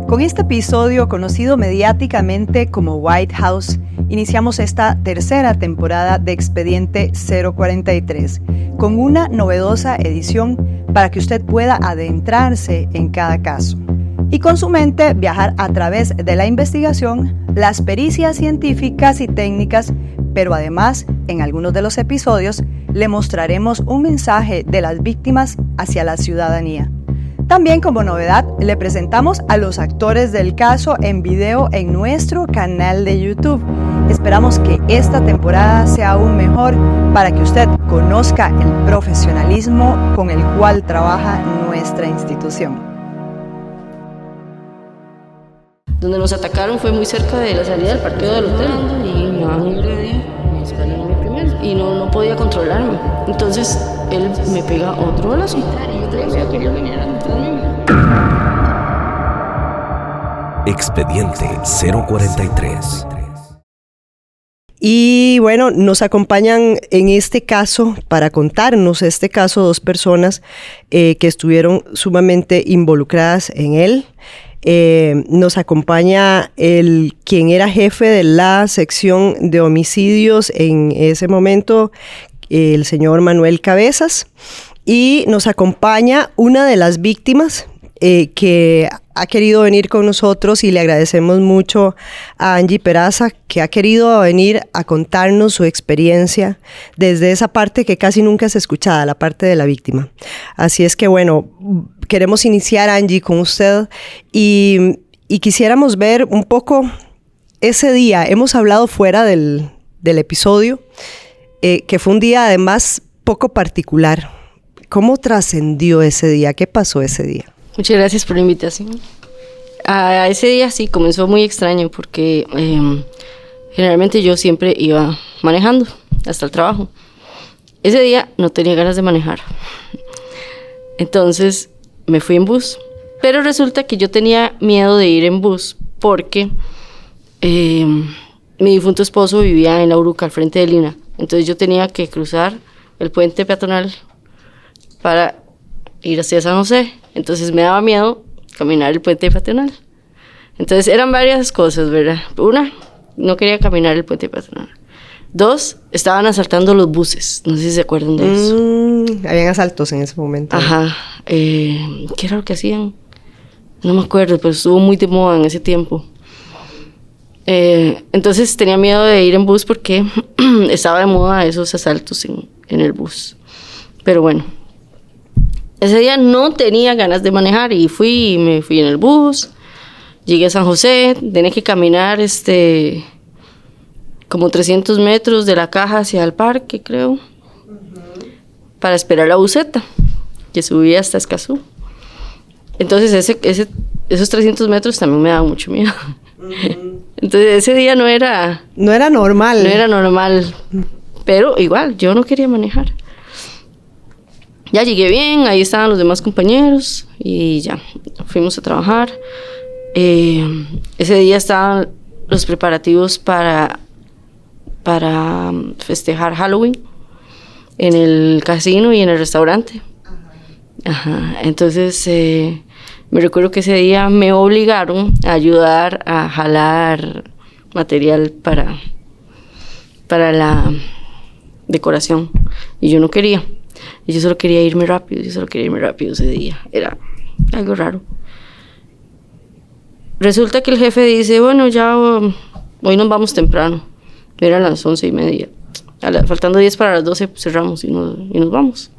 Con este episodio, conocido mediáticamente como White House, iniciamos esta tercera temporada de Expediente 043, con una novedosa edición para que usted pueda adentrarse en cada caso y con su mente viajar a través de la investigación, las pericias científicas y técnicas, pero además, en algunos de los episodios, le mostraremos un mensaje de las víctimas hacia la ciudadanía. También, como novedad, le presentamos a los actores del caso en video en nuestro canal de YouTube. Esperamos que esta temporada sea aún mejor para que usted conozca el profesionalismo con el cual trabaja nuestra institución. Donde nos atacaron fue muy cerca de la salida del parqueo del hotel y me daban un agredí, me dispararon a mí primero y no podía controlarme. Entonces él me pega otro balazo y yo tenía que venir detrás de mí. Expediente 043. Y bueno, nos acompañan en este caso, para contarnos este caso, dos personas que estuvieron sumamente involucradas en él. Nos acompaña quien era jefe de la sección de homicidios en ese momento, el señor Manuel Cabezas, y nos acompaña una de las víctimas que ha querido venir con nosotros, y le agradecemos mucho a Angie Peraza, que ha querido venir a contarnos su experiencia desde esa parte que casi nunca es escuchada, la parte de la víctima. Así es que bueno, queremos iniciar, Angie, con usted y quisiéramos ver un poco ese día. Hemos hablado fuera del episodio, que fue un día además poco particular. ¿Cómo trascendió ese día? ¿Qué pasó ese día? Muchas gracias por la invitación. A ese día sí comenzó muy extraño porque generalmente yo siempre iba manejando hasta el trabajo. Ese día no tenía ganas de manejar. Entonces me fui en bus. Pero resulta que yo tenía miedo de ir en bus porque mi difunto esposo vivía en La Uruca, al frente de Lina. Entonces yo tenía que cruzar el puente peatonal para ir hacia San José. Entonces me daba miedo caminar el puente peatonal. Entonces eran varias cosas, ¿verdad? Una, no quería caminar el puente peatonal. Dos, estaban asaltando los buses. No sé si se acuerdan de eso. Habían asaltos en ese momento. Ajá. ¿Qué era lo que hacían? No me acuerdo, pero estuvo muy de moda en ese tiempo. Entonces tenía miedo de ir en bus porque estaba de moda esos asaltos en el bus. Pero bueno, ese día no tenía ganas de manejar y me fui en el bus. Llegué a San José, tenía que caminar como 300 metros de la caja hacia el parque, creo, para esperar la buseta, que subía hasta Escazú. Entonces esos 300 metros también me daban mucho miedo. Entonces ese día no era normal. No era normal, pero igual, yo no quería manejar. Ya llegué bien, ahí estaban los demás compañeros y ya, fuimos a trabajar. Ese día estaban los preparativos para festejar Halloween en el casino y en el restaurante. Ajá. Entonces, me recuerdo que ese día me obligaron a ayudar a jalar material para la decoración y yo no quería. Y yo solo quería irme rápido ese día. Era algo raro. Resulta que el jefe dice, bueno, ya hoy nos vamos temprano. Eran las 11:30. Faltando 10 para las 12 cerramos y nos vamos.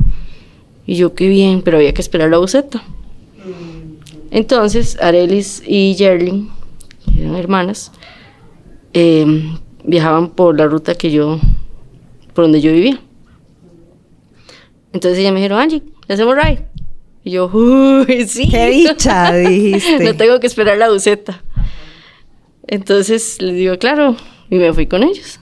Y yo, qué bien, pero había que esperar la buseta. Entonces, Arelis y Yerlin, que eran hermanas, viajaban por la ruta por donde yo vivía. Entonces ellas me dijeron, Angie, ¿le hacemos ride? Y yo, uy, sí. ¡Qué dicha! Dijiste. No tengo que esperar la buseta. Entonces les digo, claro, y me fui con ellos.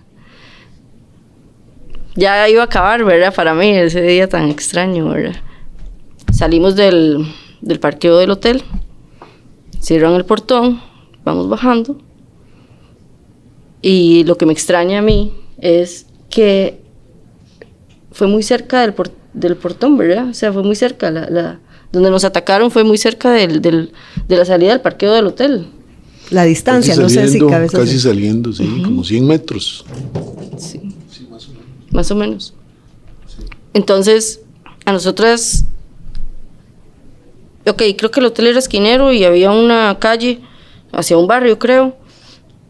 Ya iba a acabar, ¿verdad? Para mí, ese día tan extraño, ¿verdad? Salimos del parqueo del hotel, cierran el portón, vamos bajando. Y lo que me extraña a mí es que fue muy cerca del portón, ¿verdad? O sea, fue muy cerca, Donde nos atacaron fue muy cerca de la salida del parqueo del hotel. La distancia, Casi no sé si saliendo, cabezas. casi saliendo, sí, como 100 metros. Sí, más o menos. Entonces, a nosotras, creo que el hotel era esquinero y había una calle hacia un barrio, creo,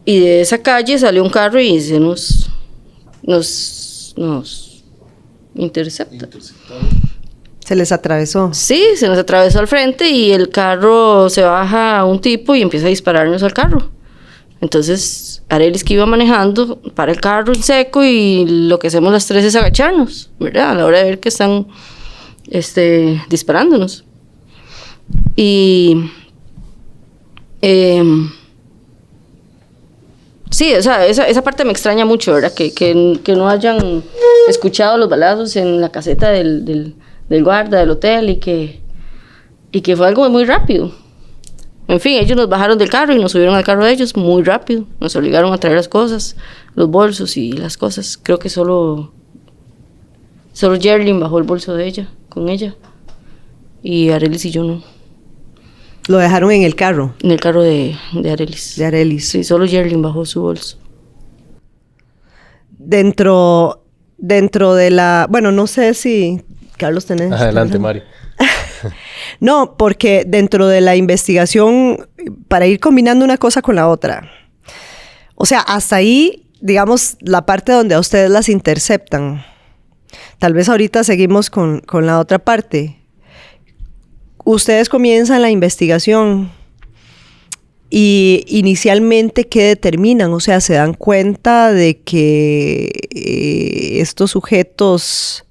y de esa calle salió un carro y se nos intercepta. Se les atravesó. Sí, se nos atravesó al frente y el carro se baja a un tipo y empieza a dispararnos al carro. Entonces, Arelis, que iba manejando, para el carro en seco y lo que hacemos las tres es agacharnos, ¿verdad? A la hora de ver que están disparándonos. Y sí, o sea, esa parte me extraña mucho, ¿verdad? Que no hayan escuchado los balazos en la caseta del guarda del hotel y que fue algo muy rápido. En fin, ellos nos bajaron del carro y nos subieron al carro de ellos muy rápido. Nos obligaron a traer las cosas, los bolsos y las cosas. Creo que solo Jerlin bajó el bolso de ella, con ella. Y Arelis y yo no. Lo dejaron en el carro. En el carro de Arelis. De Arelis. Sí, solo Jerlin bajó su bolso. Dentro de la... Bueno, no sé si... Carlos, tenés... Adelante, Mari. No, porque dentro de la investigación, para ir combinando una cosa con la otra, o sea, hasta ahí, digamos, la parte donde a ustedes las interceptan. Tal vez ahorita seguimos con la otra parte. Ustedes comienzan la investigación y inicialmente, ¿qué determinan? O sea, ¿se dan cuenta de que estos sujetos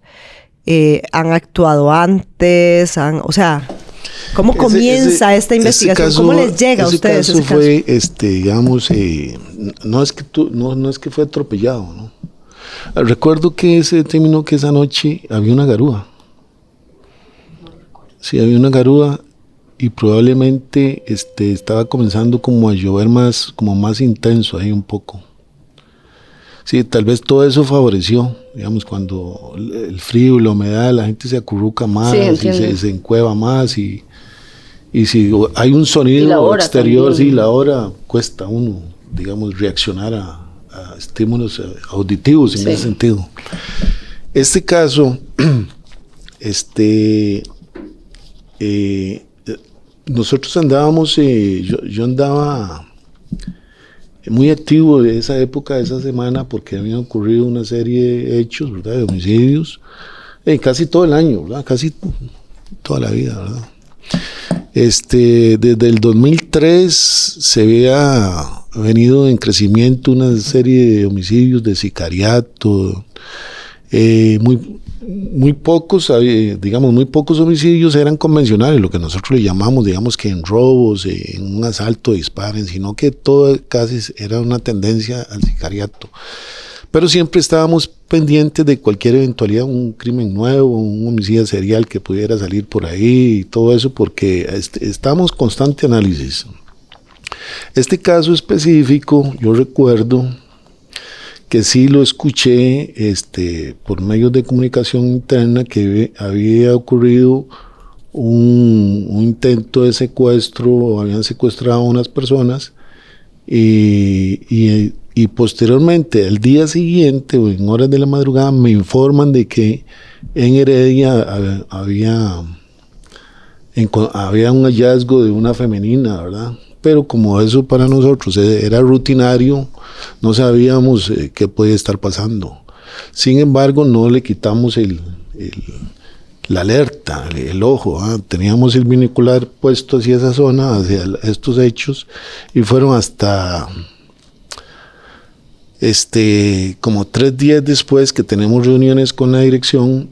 han actuado antes? O sea, ¿cómo comienza esta investigación? Caso, ¿Cómo les llega a ustedes ese caso? Fue, digamos, no es que fue atropellado, ¿no? Recuerdo que se determinó que esa noche había una garúa. Sí, había una garúa y probablemente estaba comenzando como a llover más intenso ahí un poco. Sí, tal vez todo eso favoreció, digamos, cuando el frío y la humedad, la gente se acurruca más, sí, y se encueva más y si hay un sonido exterior, también. Sí, la hora cuesta uno, digamos, reaccionar a estímulos auditivos en ese sentido. Este caso, nosotros andábamos, yo andaba muy activo de esa época, de esa semana, porque habían ocurrido una serie de hechos, ¿verdad?, de homicidios, casi todo el año, ¿verdad?, casi toda la vida, ¿verdad? Desde el 2003 se había venido en crecimiento una serie de homicidios, de sicariato, muy pocos homicidios eran convencionales, lo que nosotros le llamamos, digamos, que en robos, en un asalto disparen, sino que todo casi era una tendencia al sicariato. Pero siempre estábamos pendientes de cualquier eventualidad, un crimen nuevo, un homicidio serial que pudiera salir por ahí y todo eso, porque estamos en constante análisis. Este caso específico, yo recuerdo que sí lo escuché por medios de comunicación interna, que había ocurrido un intento de secuestro, habían secuestrado a unas personas y posteriormente, al día siguiente o en horas de la madrugada, me informan de que en Heredia había un hallazgo de una femenina, ¿verdad? Pero como eso para nosotros era rutinario, no sabíamos qué podía estar pasando. Sin embargo, no le quitamos la alerta, el ojo, ¿eh? Teníamos el binocular puesto hacia esa zona, hacia estos hechos, y fueron hasta como 3 días después que tenemos reuniones con la dirección,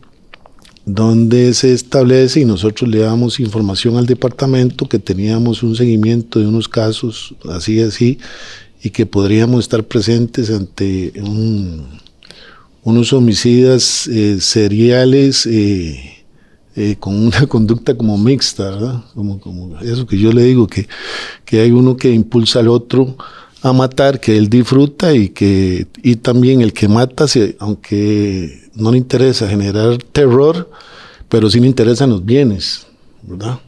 donde se establece y nosotros le damos información al departamento que teníamos un seguimiento de unos casos así y que podríamos estar presentes ante unos homicidas seriales con una conducta como mixta, ¿verdad? Como eso que yo le digo, que hay uno que impulsa al otro a matar, que él disfruta y también el que mata, aunque no le interesa generar terror, pero sí le interesan los bienes, ¿verdad?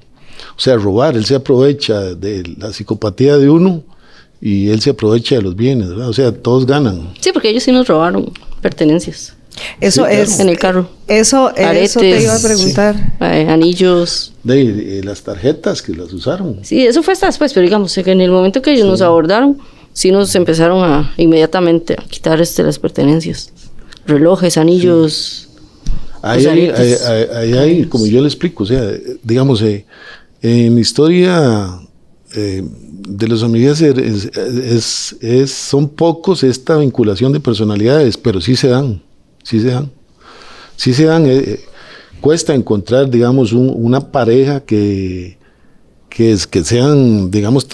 O sea, robar, él se aprovecha de la psicopatía de uno y él se aprovecha de los bienes, ¿verdad? O sea, todos ganan. Sí, porque ellos sí nos robaron pertenencias. Eso Sí, es... En el carro. Eso te iba a preguntar. Anillos. De las tarjetas que las usaron. Sí, eso fue hasta después, pero digamos que en el momento que ellos nos abordaron, sí nos empezaron a inmediatamente a quitar las pertenencias. Relojes, anillos. Ahí hay, como yo le explico, o sea, digamos, en la historia de los homicidios son pocos esta vinculación de personalidades, pero sí se dan. Cuesta encontrar, digamos, una pareja que sean, digamos,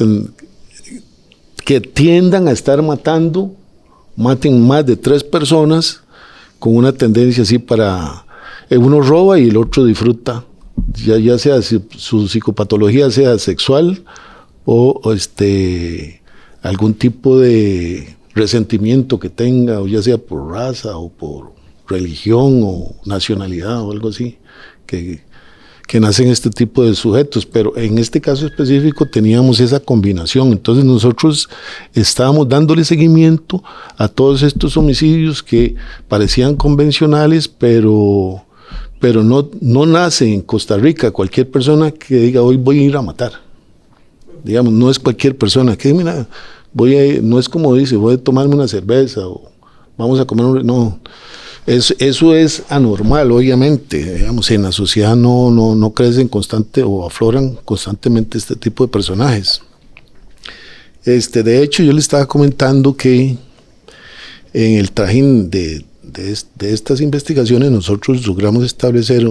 que tiendan a estar maten más de 3 personas con una tendencia así para... uno roba y el otro disfruta, ya sea su psicopatología sea sexual o algún tipo de resentimiento que tenga, o ya sea por raza o por religión o nacionalidad o algo así, que nacen este tipo de sujetos. Pero en este caso específico teníamos esa combinación. Entonces nosotros estábamos dándole seguimiento a todos estos homicidios que parecían convencionales, pero no nace en Costa Rica cualquier persona que diga hoy voy a ir a matar. Digamos, no es cualquier persona que mira, no es como dice, voy a tomarme una cerveza o vamos a comer no. Eso es anormal, obviamente. Digamos, en la sociedad no crecen o afloran constantemente este tipo de personajes. De hecho, yo le estaba comentando que en el trajín de estas investigaciones nosotros logramos establecer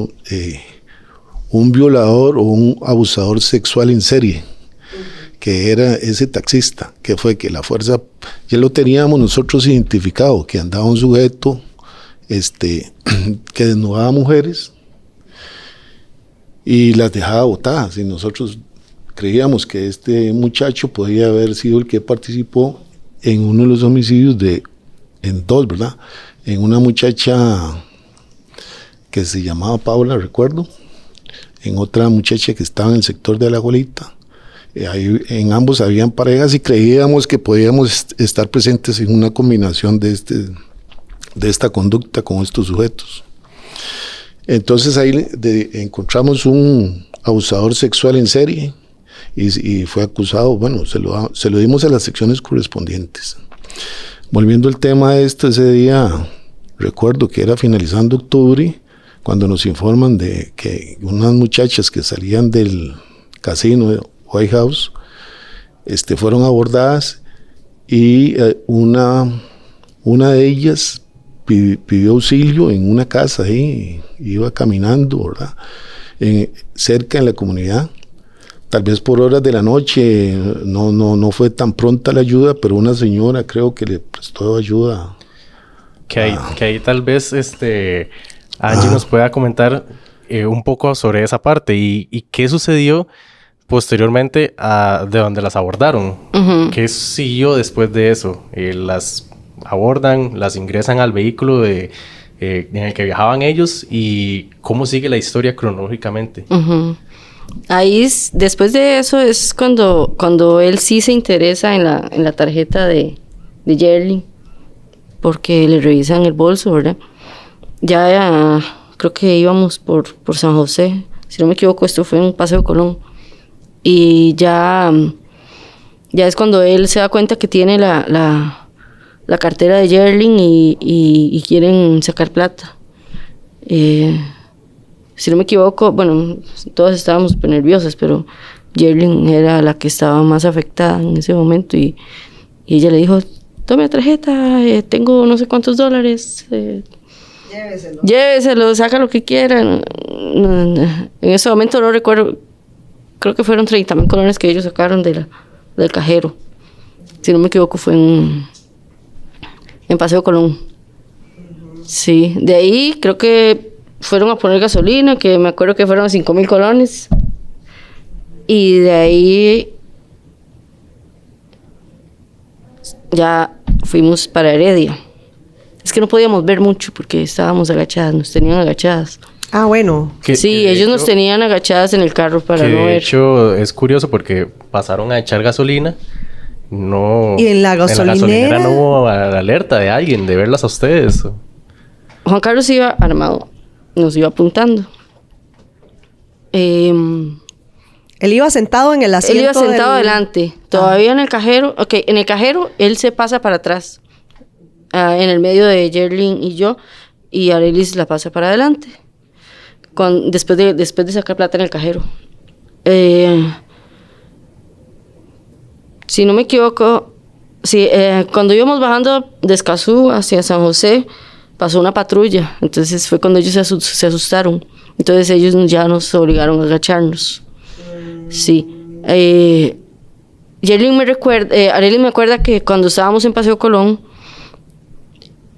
un violador o un abusador sexual en serie, que era ese taxista, que fue que la fuerza, ya lo teníamos nosotros identificado, que andaba un sujeto que desnudaba a mujeres y las dejaba botadas, y nosotros creíamos que este muchacho podía haber sido el que participó en uno de los homicidios en 2, ¿verdad? En una muchacha que se llamaba Paula, recuerdo, en otra muchacha que estaba en el sector de La Golita. Ahí, en ambos habían parejas y creíamos que podíamos estar presentes en una combinación de esta conducta con estos sujetos. Entonces ahí encontramos un abusador sexual en serie y fue acusado, bueno, se lo dimos a las secciones correspondientes. Volviendo al tema ese día, recuerdo que era finalizando octubre, cuando nos informan de que unas muchachas que salían del casino de White House fueron abordadas y una de ellas pidió auxilio en una casa ahí, iba caminando, ¿verdad? Cerca en la comunidad, tal vez por horas de la noche, no fue tan pronta la ayuda, pero una señora creo que le prestó ayuda. Que ahí tal vez Angie nos pueda comentar un poco sobre esa parte y qué sucedió posteriormente de donde las abordaron. Uh-huh. ¿Qué siguió después de eso? Las abordan, las ingresan al vehículo en el que viajaban ellos, y cómo sigue la historia cronológicamente. Uh-huh. Ahí después de eso es cuando él sí se interesa en la tarjeta de Yerling, porque le revisan el bolso, ¿verdad? Ya creo que íbamos por San José, si no me equivoco, esto fue en Paseo Colón, y ya es cuando él se da cuenta que tiene la cartera de Yerling y quieren sacar plata. Si no me equivoco, bueno, todas estábamos súper nerviosas, pero Yerling era la que estaba más afectada en ese momento, y ella le dijo: tome la tarjeta, tengo no sé cuántos dólares, lléveselo, saca lo que quiera. En ese momento no recuerdo, creo que fueron 30,000 colones que ellos sacaron del cajero. Si no me equivoco, fue en Paseo Colón. Sí, de ahí creo que fueron a poner gasolina, que me acuerdo que fueron 5,000 colones. Y de ahí ya fuimos para Heredia. Es que no podíamos ver mucho porque estábamos agachadas, nos tenían agachadas. Ah, bueno. Sí, ellos nos tenían agachadas en el carro para no ver. De hecho, es curioso porque pasaron a echar gasolina. No. ¿Y en la gasolinera? No hubo alerta de alguien de verlas a ustedes. Juan Carlos iba armado. Nos iba apuntando. Él iba sentado en el asiento. Él iba sentado adelante. Todavía en el cajero. Ok, en el cajero él se pasa para atrás. En el medio de Yerlin y yo. Y Arelis la pasa para adelante. Después de sacar plata en el cajero. Si no me equivoco, sí, cuando íbamos bajando de Escazú hacia San José, pasó una patrulla. Entonces fue cuando ellos se asustaron. Entonces ellos ya nos obligaron a agacharnos. Sí. Arelis me acuerda que cuando estábamos en Paseo Colón,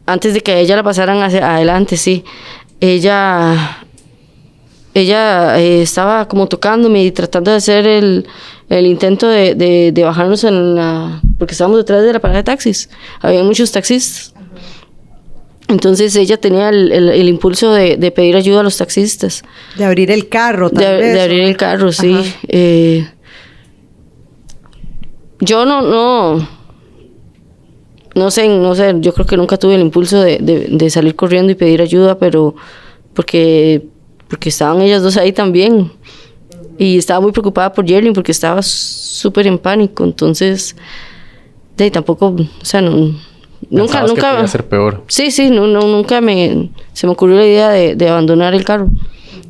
antes de que a ella la pasaran hacia adelante, sí, ella estaba como tocándome y tratando de hacer el intento de bajarnos porque estábamos detrás de la parada de taxis. Había muchos taxistas. Entonces ella tenía el impulso de pedir ayuda a los taxistas. De abrir el carro, tal vez. De abrir el carro, sí. Yo no sé, yo creo que nunca tuve el impulso de salir corriendo y pedir ayuda, pero porque estaban ellas dos ahí también. Y estaba muy preocupada por Yerlin porque estaba súper en pánico. Entonces, tampoco, o sea, nunca que podía ser peor. Sí, nunca se me ocurrió la idea de abandonar el carro.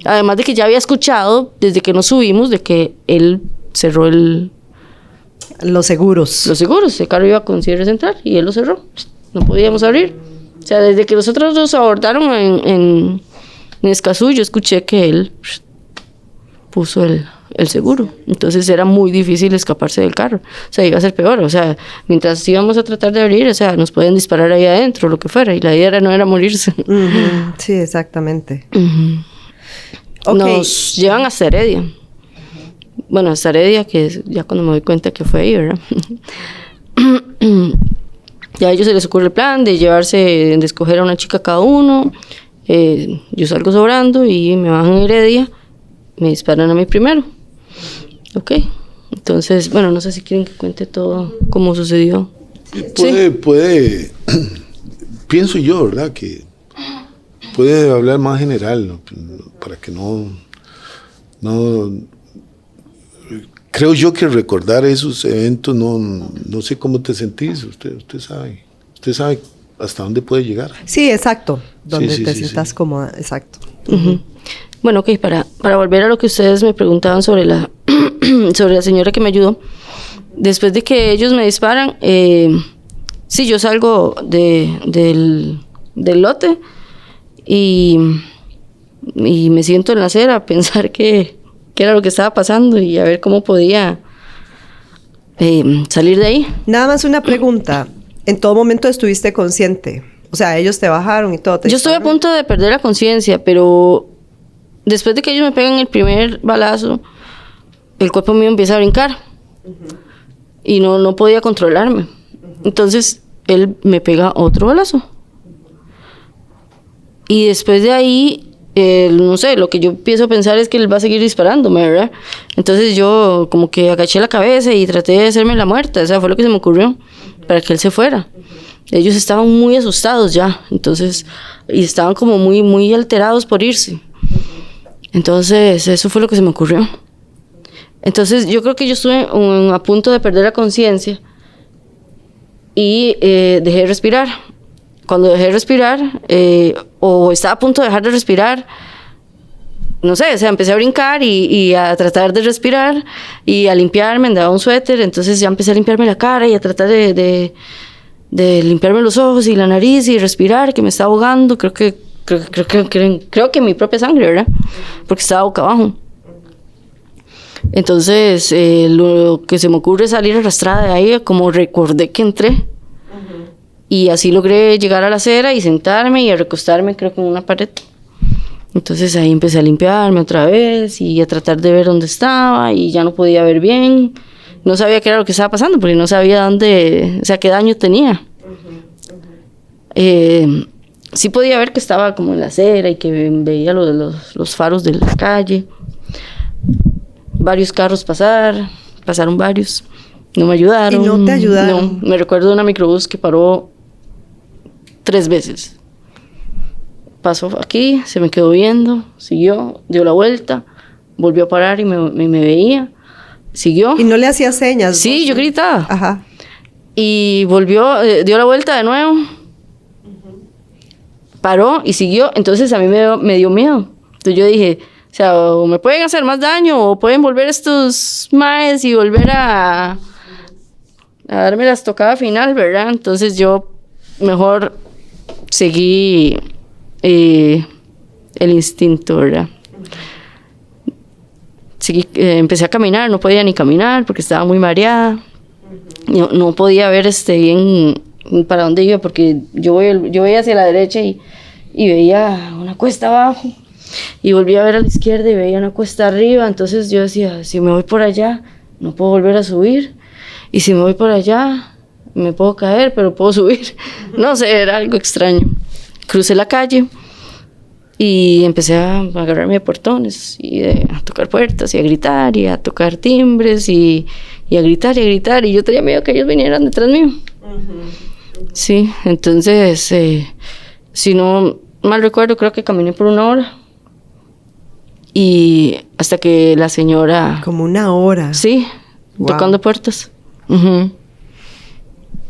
Además de que ya había escuchado desde que nos subimos de que él cerró los seguros. El carro iba con cierre central y él lo cerró. No podíamos abrir. O sea, desde que nosotros nos abordaron en Escazú, yo escuché que él puso el seguro. Entonces era muy difícil escaparse del carro. O sea, iba a ser peor. O sea, mientras íbamos a tratar de abrir, o sea, nos pueden disparar ahí adentro, lo que fuera. Y la idea no era morirse. Uh-huh. Sí, exactamente. Uh-huh. Okay. Nos llevan hasta Heredia. Bueno, hasta Heredia, que ya cuando me doy cuenta que fue ahí, ¿verdad? Ya a ellos se les ocurre el plan de de escoger a una chica cada uno. Yo salgo sobrando y me bajan en Heredia. Me disparan a mí primero. Ok. Entonces, bueno, no sé si quieren que cuente todo cómo sucedió. Puede, pienso yo, ¿verdad? Que puede hablar más general, ¿no? Para que no, creo yo que recordar esos eventos, no sé cómo te sentís, usted sabe hasta dónde puede llegar. Sí, exacto, donde te sientas cómoda, exacto. Uh-huh. Bueno, ok, para volver a lo que ustedes me preguntaban sobre la señora que me ayudó, después de que ellos me disparan, sí, yo salgo del lote y me siento en la acera a pensar qué era lo que estaba pasando y a ver cómo podía salir de ahí. Nada más una pregunta, ¿en todo momento estuviste consciente? O sea, ellos te bajaron y todo. Yo estuve a punto de perder la conciencia, pero después de que ellos me pegan el primer balazo, el cuerpo mío empieza a brincar. Uh-huh. Y no podía controlarme. Uh-huh. Entonces, él me pega otro balazo. Y después de ahí, no sé, lo que yo empiezo a pensar es que él va a seguir disparándome, ¿verdad? Entonces yo como que agaché la cabeza y traté de hacerme la muerta. O sea, fue lo que se me ocurrió, para que él se fuera. Ellos estaban muy asustados ya, entonces, y estaban como muy, muy alterados por irse. Entonces, eso fue lo que se me ocurrió. Entonces, yo creo que yo estuve a punto de perder la conciencia y dejé de respirar. Cuando dejé de respirar, o estaba a punto de dejar de respirar, no sé, o sea, empecé a brincar y a tratar de respirar y a limpiarme, andaba un suéter, entonces ya empecé a limpiarme la cara y a tratar de limpiarme los ojos y la nariz y respirar, que me estaba ahogando, creo que mi propia sangre, ¿verdad? Porque estaba boca abajo. Entonces, lo que se me ocurre es salir arrastrada de ahí, como recordé que entré. Uh-huh. Y así logré llegar a la acera y sentarme y a recostarme, creo que en una pared. Entonces ahí empecé a limpiarme otra vez y a tratar de ver dónde estaba y ya no podía ver bien. No sabía qué era lo que estaba pasando porque no sabía qué daño tenía. Uh-huh. sí podía ver que estaba como en la acera y que veía los faros de la calle. Varios carros pasaron varios. No me ayudaron. ¿Y no te ayudaron? No, me recuerdo de una microbús que paró 3 veces. Pasó aquí, se me quedó viendo, siguió, dio la vuelta, volvió a parar y me veía, siguió. ¿Y no le hacía señas? Sí, ¿vos? yo gritaba. Ajá. Y volvió, dio la vuelta de nuevo, paró y siguió. Entonces a mí me dio miedo. Entonces yo dije, o sea, o me pueden hacer más daño o pueden volver estos maes y volver a darme la estocada final, ¿verdad? Entonces yo mejor seguí el instinto, ¿verdad? Empecé a caminar, no podía ni caminar porque estaba muy mareada. No podía ver bien para dónde iba porque yo veía hacia la derecha y veía una cuesta abajo y volví a ver a la izquierda y veía una cuesta arriba. Entonces yo decía, si me voy por allá no puedo volver a subir, y si me voy por allá me puedo caer pero puedo subir. No sé, era algo extraño. Crucé la calle y empecé a agarrarme de portones y a tocar puertas y a gritar y a tocar timbres y a gritar y a gritar, y yo tenía miedo que ellos vinieran detrás mío. Sí, entonces si no mal recuerdo, creo que caminé por 1 hora y hasta que la señora... Como 1 hora. Sí, wow. Tocando puertas.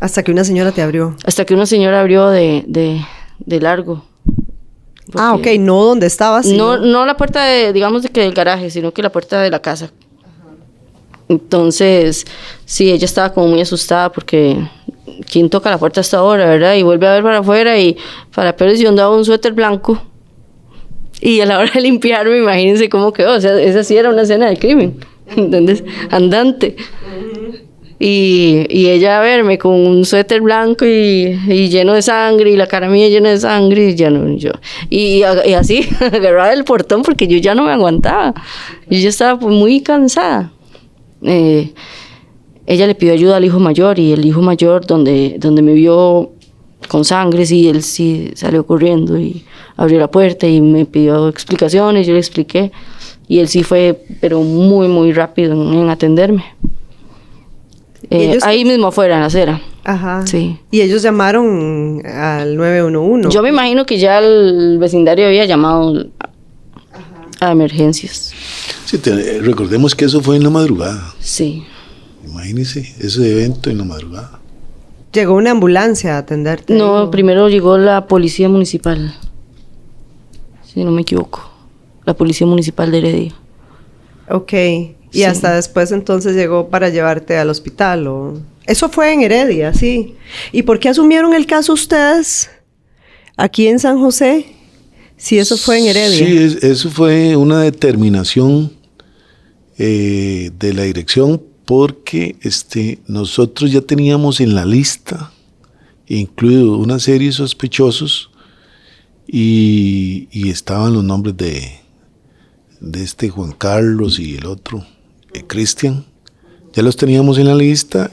Hasta que una señora te abrió. Hasta que una señora abrió de largo. Ok, no donde estabas. No la puerta digamos del garaje, sino que la puerta de la casa. Entonces, sí, ella estaba como muy asustada porque ¿quién toca la puerta hasta ahora, verdad? Y vuelve a ver para afuera y para peores yo andaba un suéter blanco. Y a la hora de limpiarme, imagínense cómo quedó. O sea, esa sí era una escena de crimen. ¿Entendés? Andante. Y ella a verme con un suéter blanco y lleno de sangre y la cara mía llena de sangre y ya no, yo. Y así, agarrada del portón porque yo ya no me aguantaba. Yo ya estaba pues, muy cansada. Ella le pidió ayuda al hijo mayor y el hijo mayor donde me vio con sangre, sí, él sí salió corriendo y abrió la puerta y me pidió explicaciones, yo le expliqué y él sí fue, pero muy, muy rápido en atenderme. Ahí mismo afuera, en la acera. Ajá. Sí. Y ellos llamaron al 911. Yo me imagino que ya el vecindario había llamado a emergencias. Sí, recordemos que eso fue en la madrugada. Sí. Imagínese ese evento en la madrugada. ¿Llegó una ambulancia a atenderte? No, primero llegó la policía municipal. Si no me equivoco. La policía municipal de Heredia. Ok. Y Sí. hasta después entonces llegó para llevarte al hospital, ¿o? Eso fue en Heredia, sí. ¿Y por qué asumieron el caso ustedes aquí en San José? Si eso fue en Heredia. Sí, eso fue una determinación de la dirección porque nosotros ya teníamos en la lista incluido una serie de sospechosos y estaban los nombres de Juan Carlos y el otro, Cristian. Ya los teníamos en la lista.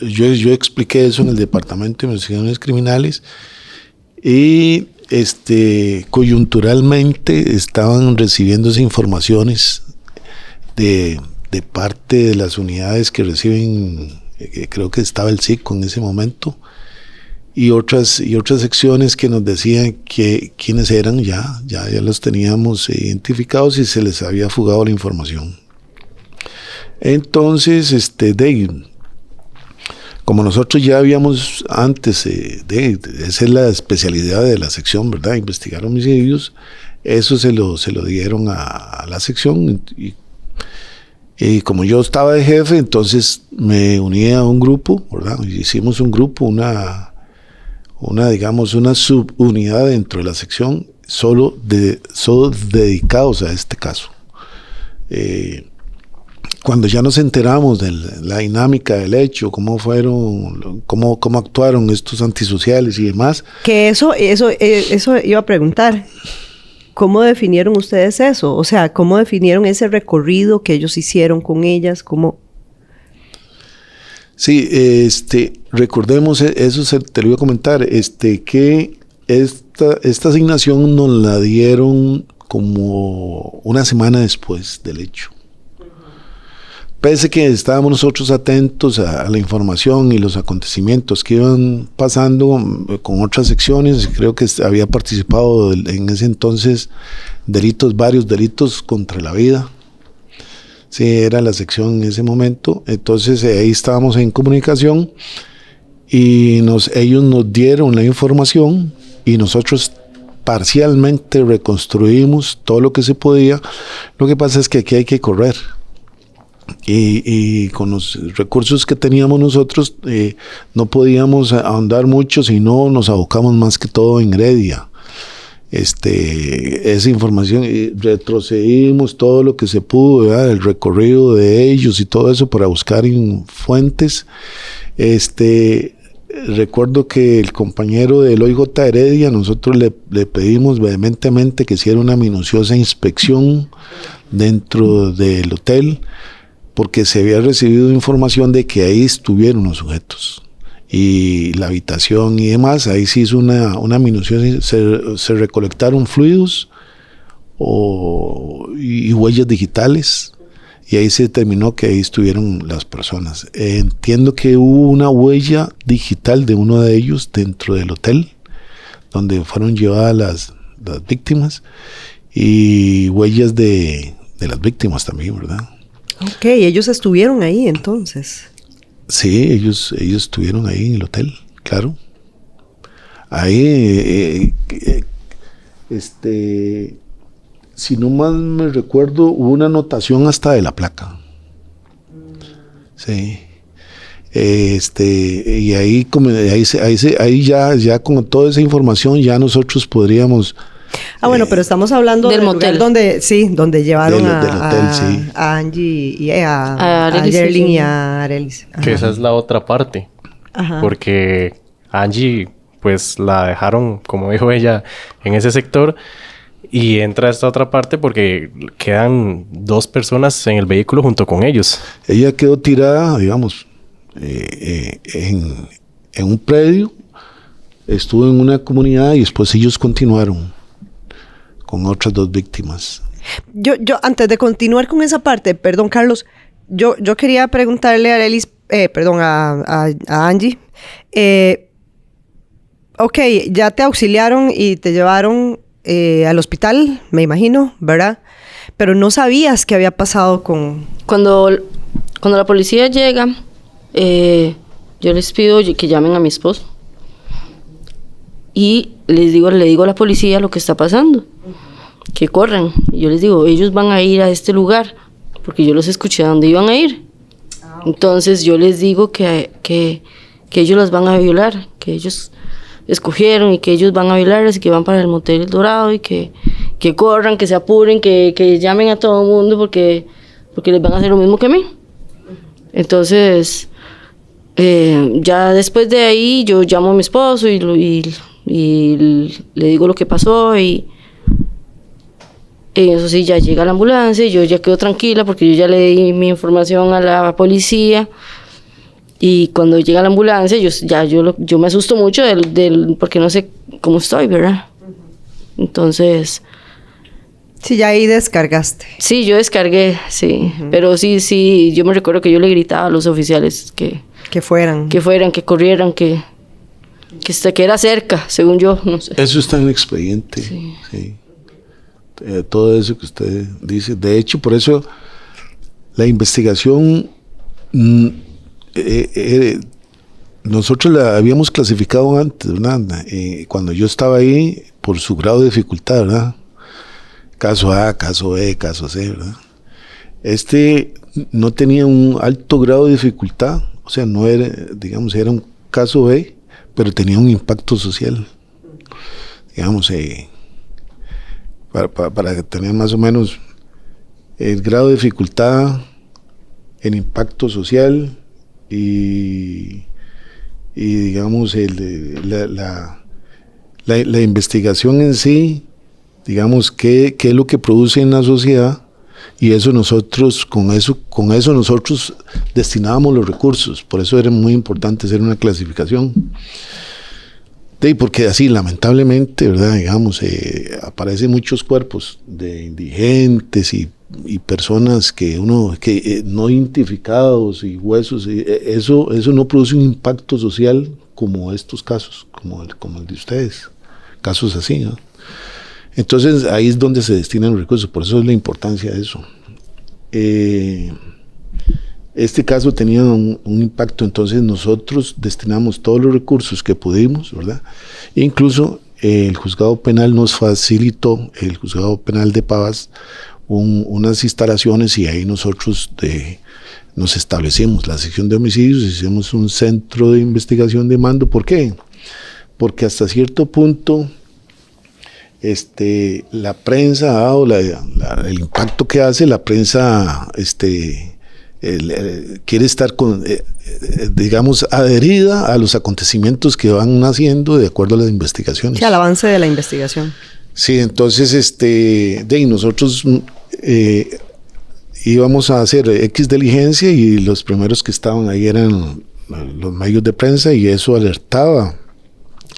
Yo expliqué eso en el Departamento de Investigaciones Criminales y coyunturalmente estaban recibiéndose informaciones de parte de las unidades que reciben, creo que estaba el SICO en ese momento, y otras secciones que nos decían que quiénes eran, ya los teníamos identificados y se les había fugado la información. Entonces, como nosotros ya habíamos antes, esa es la especialidad de la sección, ¿verdad? Investigar homicidios, eso se lo dieron a la sección y como yo estaba de jefe, entonces me uní a un grupo, ¿verdad? Hicimos un grupo, una subunidad dentro de la sección, solo dedicados a este caso. Cuando ya nos enteramos de la dinámica del hecho, cómo actuaron estos antisociales y demás. Que eso iba a preguntar. ¿Cómo definieron ustedes eso? O sea, ¿cómo definieron ese recorrido que ellos hicieron con ellas? ¿Cómo? Sí, recordemos, te lo iba a comentar, que esta asignación nos la dieron como una semana después del hecho. Pese que estábamos nosotros atentos a la información y los acontecimientos que iban pasando con otras secciones, creo que había participado en ese entonces varios delitos contra la vida. Sí, era la sección en ese momento. Entonces ahí estábamos en comunicación y ellos nos dieron la información y nosotros parcialmente reconstruimos todo lo que se podía. Lo que pasa es que aquí hay que correr. Y con los recursos que teníamos nosotros no podíamos ahondar mucho, sino nos abocamos más que todo en Heredia. Esa información, retrocedimos todo lo que se pudo, ¿verdad? El recorrido de ellos y todo eso para buscar en fuentes. Recuerdo que el compañero del OIJ Heredia, nosotros le pedimos vehementemente que hiciera una minuciosa inspección dentro del hotel, porque se había recibido información de que ahí estuvieron los sujetos y la habitación y demás. Ahí se hizo una minuciosa, se recolectaron fluidos y huellas digitales, y ahí se determinó que ahí estuvieron las personas. Entiendo que hubo una huella digital de uno de ellos dentro del hotel donde fueron llevadas las víctimas, y huellas de las víctimas también, ¿verdad? Ok, ellos estuvieron ahí entonces. Sí, ellos estuvieron ahí en el hotel, claro. Ahí, si no mal me recuerdo, hubo una anotación hasta de la placa. Sí. Y ahí ya con toda esa información ya nosotros podríamos... bueno, pero estamos hablando del motel donde llevaron del hotel, sí. a Angie y a Yerlin y a Arelis. Que esa es la otra parte. Ajá. Porque Angie, pues la dejaron, como dijo ella, en ese sector, y entra esta otra parte porque quedan 2 personas en el vehículo junto con ellos. Ella quedó tirada, digamos, en un predio, estuvo en una comunidad y después ellos continuaron con otras 2 víctimas. Yo antes de continuar con esa parte, perdón, Carlos, yo quería preguntarle a Arelis, a Angie, ok, ya te auxiliaron y te llevaron al hospital, me imagino, ¿verdad? Pero no sabías qué había pasado con... Cuando la policía llega, yo les pido que llamen a mi esposo. Y le digo a la policía lo que está pasando, que corran. Y yo les digo, ellos van a ir a este lugar, porque yo los escuché a dónde iban a ir. Entonces yo les digo que ellos las van a violar, que ellos escogieron y que ellos van a violarlas y que van para el motel El Dorado, y que corran, que se apuren, que llamen a todo el mundo porque les van a hacer lo mismo que a mí. Entonces, ya después de ahí yo llamo a mi esposo y le digo lo que pasó, y eso sí, ya llega la ambulancia y yo ya quedo tranquila porque yo ya le di mi información a la policía. Y cuando llega la ambulancia, yo me asusto mucho porque no sé cómo estoy, ¿verdad? Entonces... Sí, ya ahí descargaste. Sí, yo descargué, sí. Uh-huh. Pero sí, yo me recuerdo que yo le gritaba a los oficiales que fueran, que corrieran, que era cerca, según yo, no sé. Eso está en el expediente, sí. Todo eso que usted dice. De hecho, por eso la investigación... nosotros la habíamos clasificado antes, ¿verdad? Cuando yo estaba ahí, por su grado de dificultad, ¿verdad? Caso A, caso B, caso C, ¿verdad? No tenía un alto grado de dificultad, o sea, no era, digamos, era un caso B, pero tenía un impacto social, digamos, para tener más o menos el grado de dificultad, el impacto social y digamos la investigación en sí, digamos qué es lo que produce en la sociedad, y eso nosotros con eso nosotros destinábamos los recursos. Por eso era muy importante hacer una clasificación. Porque así, lamentablemente, ¿verdad? Digamos, aparecen muchos cuerpos de indigentes y personas que no identificados y huesos, y eso no produce un impacto social como estos casos, como el de ustedes, casos así, ¿no? Entonces ahí es donde se destinan los recursos, por eso es la importancia de eso. Este caso tenía un impacto, entonces nosotros destinamos todos los recursos que pudimos, ¿verdad? Incluso el juzgado penal nos facilitó, el juzgado penal de Pavas, unas instalaciones, y ahí nosotros nos establecimos la sección de homicidios, hicimos un centro de investigación de mando. ¿Por qué? Porque hasta cierto punto la prensa ha dado el impacto que hace. La prensa quiere estar digamos, adherida a los acontecimientos que van naciendo de acuerdo a las investigaciones. Sí, al avance de la investigación. Sí, entonces nosotros íbamos a hacer X diligencia, y los primeros que estaban ahí eran los medios de prensa, y eso alertaba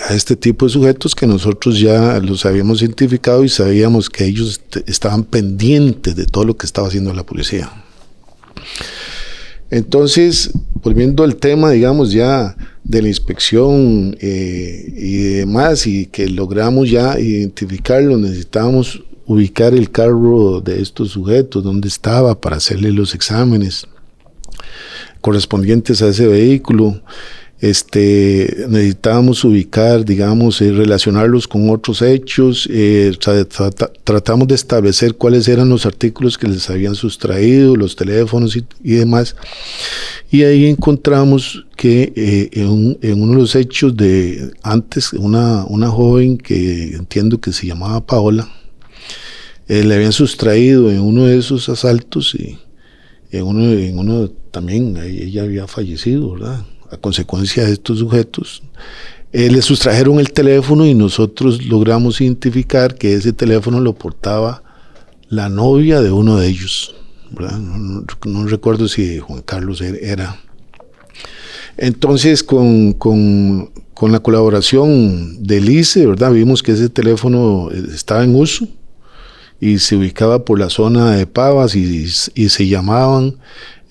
a este tipo de sujetos que nosotros ya los habíamos identificado y sabíamos que ellos estaban pendientes de todo lo que estaba haciendo la policía. Entonces, volviendo al tema, digamos, ya de la inspección y demás, y que logramos ya identificarlo, necesitábamos ubicar el carro de estos sujetos, dónde estaba, para hacerle los exámenes correspondientes a ese vehículo. Necesitábamos ubicar, digamos, relacionarlos con otros hechos. Tratamos de establecer cuáles eran los artículos que les habían sustraído, los teléfonos y demás. Y ahí encontramos que en uno de los hechos de antes, una joven que entiendo que se llamaba Paola, le habían sustraído en uno de esos asaltos, y en uno también ella había fallecido, ¿verdad? A consecuencia de estos sujetos. Le sustrajeron el teléfono, y nosotros logramos identificar que ese teléfono lo portaba la novia de uno de ellos, ¿verdad? No recuerdo si Juan Carlos era. Entonces, con la colaboración del ICE, ¿verdad? Vimos que ese teléfono estaba en uso y se ubicaba por la zona de Pavas, y se llamaban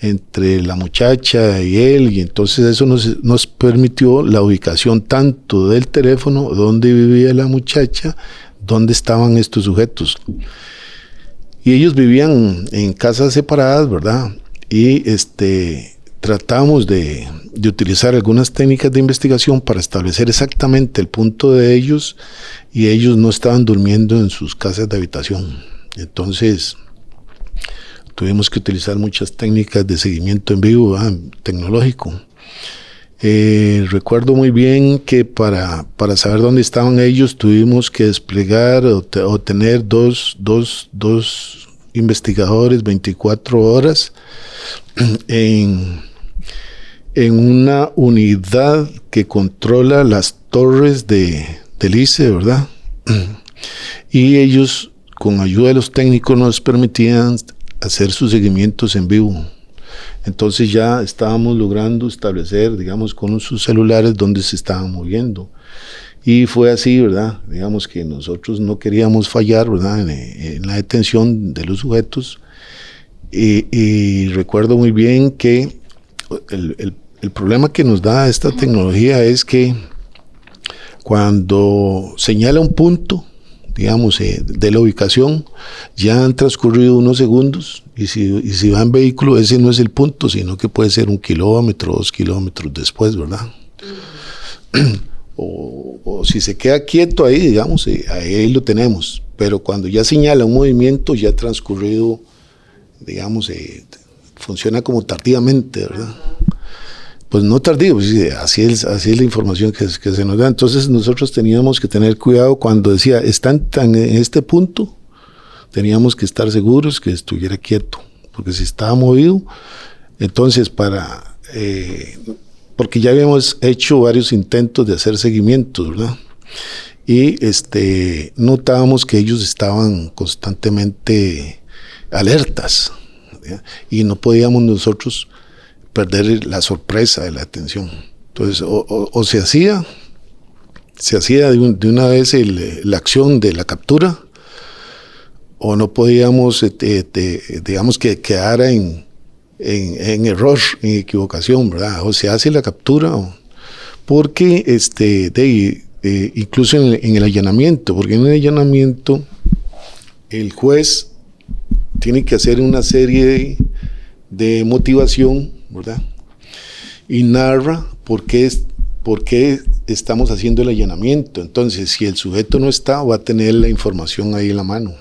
entre la muchacha y él, y entonces eso nos permitió la ubicación tanto del teléfono, donde vivía la muchacha, dónde estaban estos sujetos. Y ellos vivían en casas separadas, ¿verdad? Y tratamos de utilizar algunas técnicas de investigación para establecer exactamente el punto de ellos, y ellos no estaban durmiendo en sus casas de habitación. Entonces tuvimos que utilizar muchas técnicas de seguimiento en vivo, tecnológico. Recuerdo muy bien que para saber dónde estaban ellos tuvimos que desplegar o tener dos investigadores 24 horas en una unidad que controla las torres del ICE, ¿verdad? Y ellos, con ayuda de los técnicos, nos permitían hacer sus seguimientos en vivo. Entonces ya estábamos logrando establecer, digamos, con sus celulares dónde se estaban moviendo. Y fue así, ¿verdad? Digamos que nosotros no queríamos fallar, ¿verdad? En la detención de los sujetos. Y recuerdo muy bien que el problema que nos da esta tecnología es que cuando señala un punto, digamos, de la ubicación, ya han transcurrido unos segundos, y si va en vehículo, ese no es el punto, sino que puede ser 1 kilómetro, 2 kilómetros después, ¿verdad? O si se queda quieto ahí, digamos, ahí lo tenemos, pero cuando ya señala un movimiento, ya ha transcurrido, digamos, funciona como tardíamente, ¿verdad? Pues no tardío, pues así es la información que se nos da. Entonces nosotros teníamos que tener cuidado cuando decía, están tan en este punto, teníamos que estar seguros que estuviera quieto, porque si estaba movido, entonces porque ya habíamos hecho varios intentos de hacer seguimientos, ¿verdad? Y notábamos que ellos estaban constantemente alertas, ¿verdad? Y no podíamos nosotros perder la sorpresa de la detención. Entonces, o se hacía de una vez la acción de la captura, o no podíamos, digamos, que quedara en error, en equivocación, ¿verdad? O se hace la captura, porque incluso en el allanamiento, porque en el allanamiento el juez tiene que hacer una serie de motivación, ¿verdad? Y narra por qué estamos haciendo el allanamiento. Entonces, si el sujeto no está, va a tener la información ahí en la mano.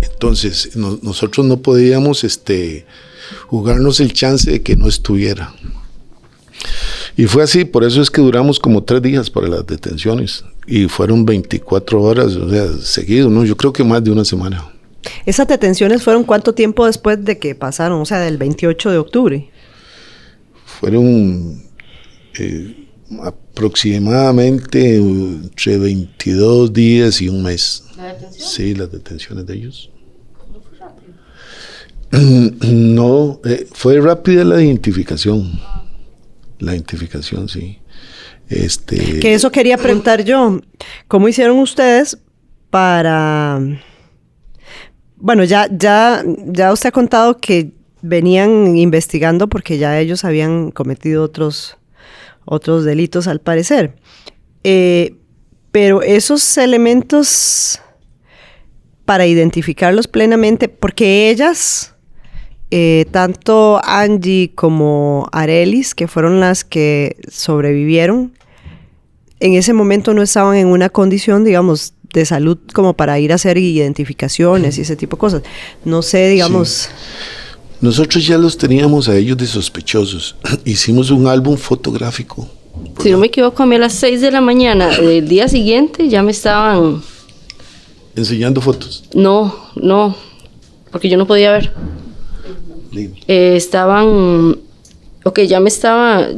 Entonces, nosotros no podíamos jugarnos el chance de que no estuviera. Y fue así, por eso es que duramos como 3 días para las detenciones. Y fueron 24 horas, o sea, seguido, ¿no? Yo creo que más de una semana. ¿Esas detenciones fueron cuánto tiempo después de que pasaron? O sea, del 28 de octubre. Fueron aproximadamente entre 22 días y un mes. ¿La detención? Sí, las detenciones de ellos. ¿No fue rápido? No, fue rápida la identificación. La identificación, sí. Que eso quería preguntar yo. ¿Cómo hicieron ustedes para... Bueno, ya usted ha contado que venían investigando porque ya ellos habían cometido otros delitos al parecer. Pero esos elementos, para identificarlos plenamente, porque ellas, tanto Angie como Arelis, que fueron las que sobrevivieron, en ese momento no estaban en una condición, digamos, de salud como para ir a hacer identificaciones y ese tipo de cosas. No sé, digamos... Sí. Nosotros ya los teníamos a ellos de sospechosos. Hicimos un álbum fotográfico. Si no me equivoco, a mí a las 6 de la mañana del día siguiente ya me estaban... ¿Enseñando fotos? No, porque yo no podía ver. Estaban... Ok, ya estaba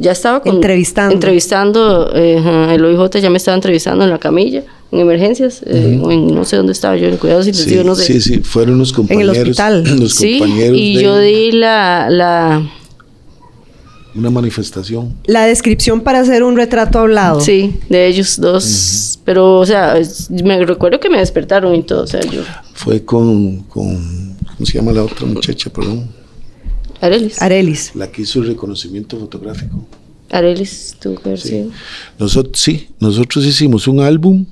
entrevistando, el OIJ ya me estaba entrevistando en la camilla, en emergencias, no sé dónde estaba yo, en cuidados intensivos, no sé. Sí, fueron los compañeros. En el hospital. Los compañeros y yo di una manifestación. La descripción para hacer un retrato hablado. Sí, de ellos dos. Pero, o sea, me recuerdo que me despertaron y todo, o sea, yo... Fue con ¿cómo se llama la otra muchacha, perdón? Arelis. La que hizo el reconocimiento fotográfico. Arelis tuvo que haber sido. Nosotros hicimos un álbum.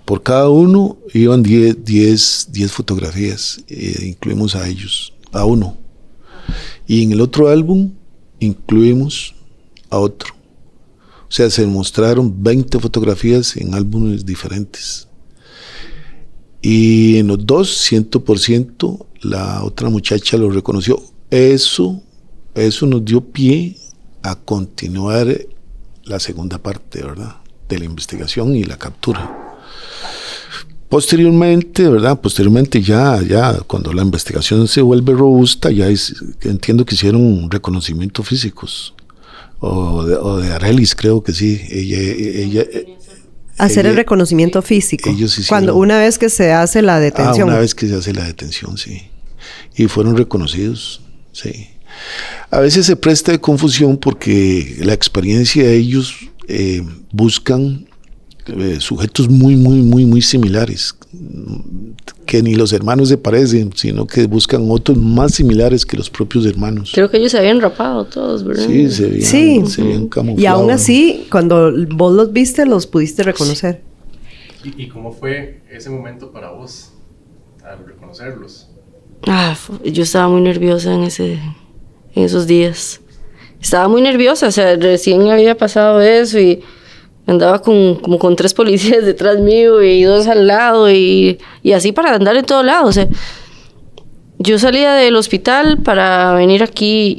Por cada uno iban 10 fotografías. Incluimos a ellos, a uno. Y en el otro álbum incluimos a otro. O sea, se mostraron 20 fotografías en álbumes diferentes. Y en los dos, 100%, la otra muchacha lo reconoció. Eso nos dio pie a continuar la segunda parte, ¿verdad?, de la investigación y la captura. Posteriormente, ya cuando la investigación se vuelve robusta, entiendo que hicieron reconocimientos físicos. O de Arelis, creo que sí. Ella hacer el reconocimiento físico. Una vez que se hace la detención. Una vez que se hace la detención, sí. Y fueron reconocidos, sí. A veces se presta de confusión porque la experiencia de ellos buscan sujetos muy similares, que ni los hermanos se parecen, sino que buscan otros más similares que los propios hermanos. Creo que ellos se habían rapado todos, ¿verdad? Sí, se habían camuflado. Y aún así, cuando vos los viste, los pudiste reconocer. ¿Y cómo fue ese momento para vos al reconocerlos? Yo estaba muy nerviosa en esos días. Estaba muy nerviosa, o sea, recién había pasado eso y andaba como con 3 policías detrás mío y 2 al lado y así para andar en todo lado. O sea, yo salía del hospital para venir aquí,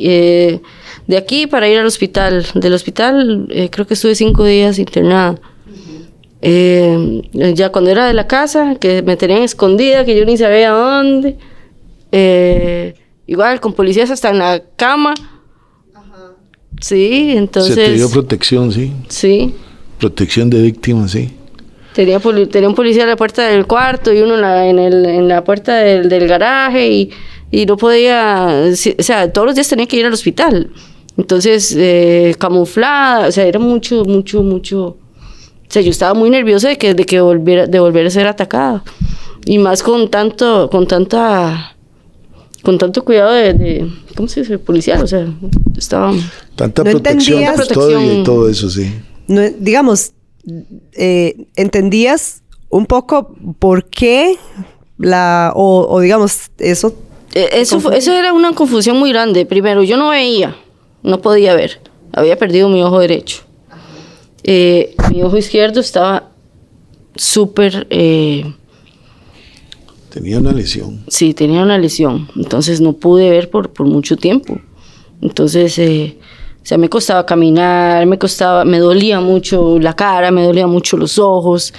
de aquí para ir al hospital. Del hospital creo que estuve 5 días internada. Ya cuando era de la casa, que me tenían escondida, que yo ni sabía dónde. Igual con policías hasta en la cama. Ajá. Sí, entonces... Se te dio protección, sí. Sí. Protección de víctimas, sí. Tenía un policía en la puerta del cuarto y uno en la puerta del garaje y no podía, o sea, todos los días tenía que ir al hospital. Entonces, camuflada, o sea, era mucho. O sea, yo estaba muy nerviosa de volver a ser atacada. Y más con tanto cuidado de ¿cómo se dice? Policial, o sea, estaba... Tanta No protección, entendías- custodia y todo eso, sí. No, digamos, ¿entendías un poco por qué o digamos, eso? Eso era una confusión muy grande. Primero, yo no podía ver. Había perdido mi ojo derecho. Mi ojo izquierdo estaba súper... Tenía una lesión. sí, tenía una lesión. Entonces no pude ver por mucho tiempo. Entonces, o sea, me costaba caminar, me dolía mucho la cara, me dolía mucho los ojos.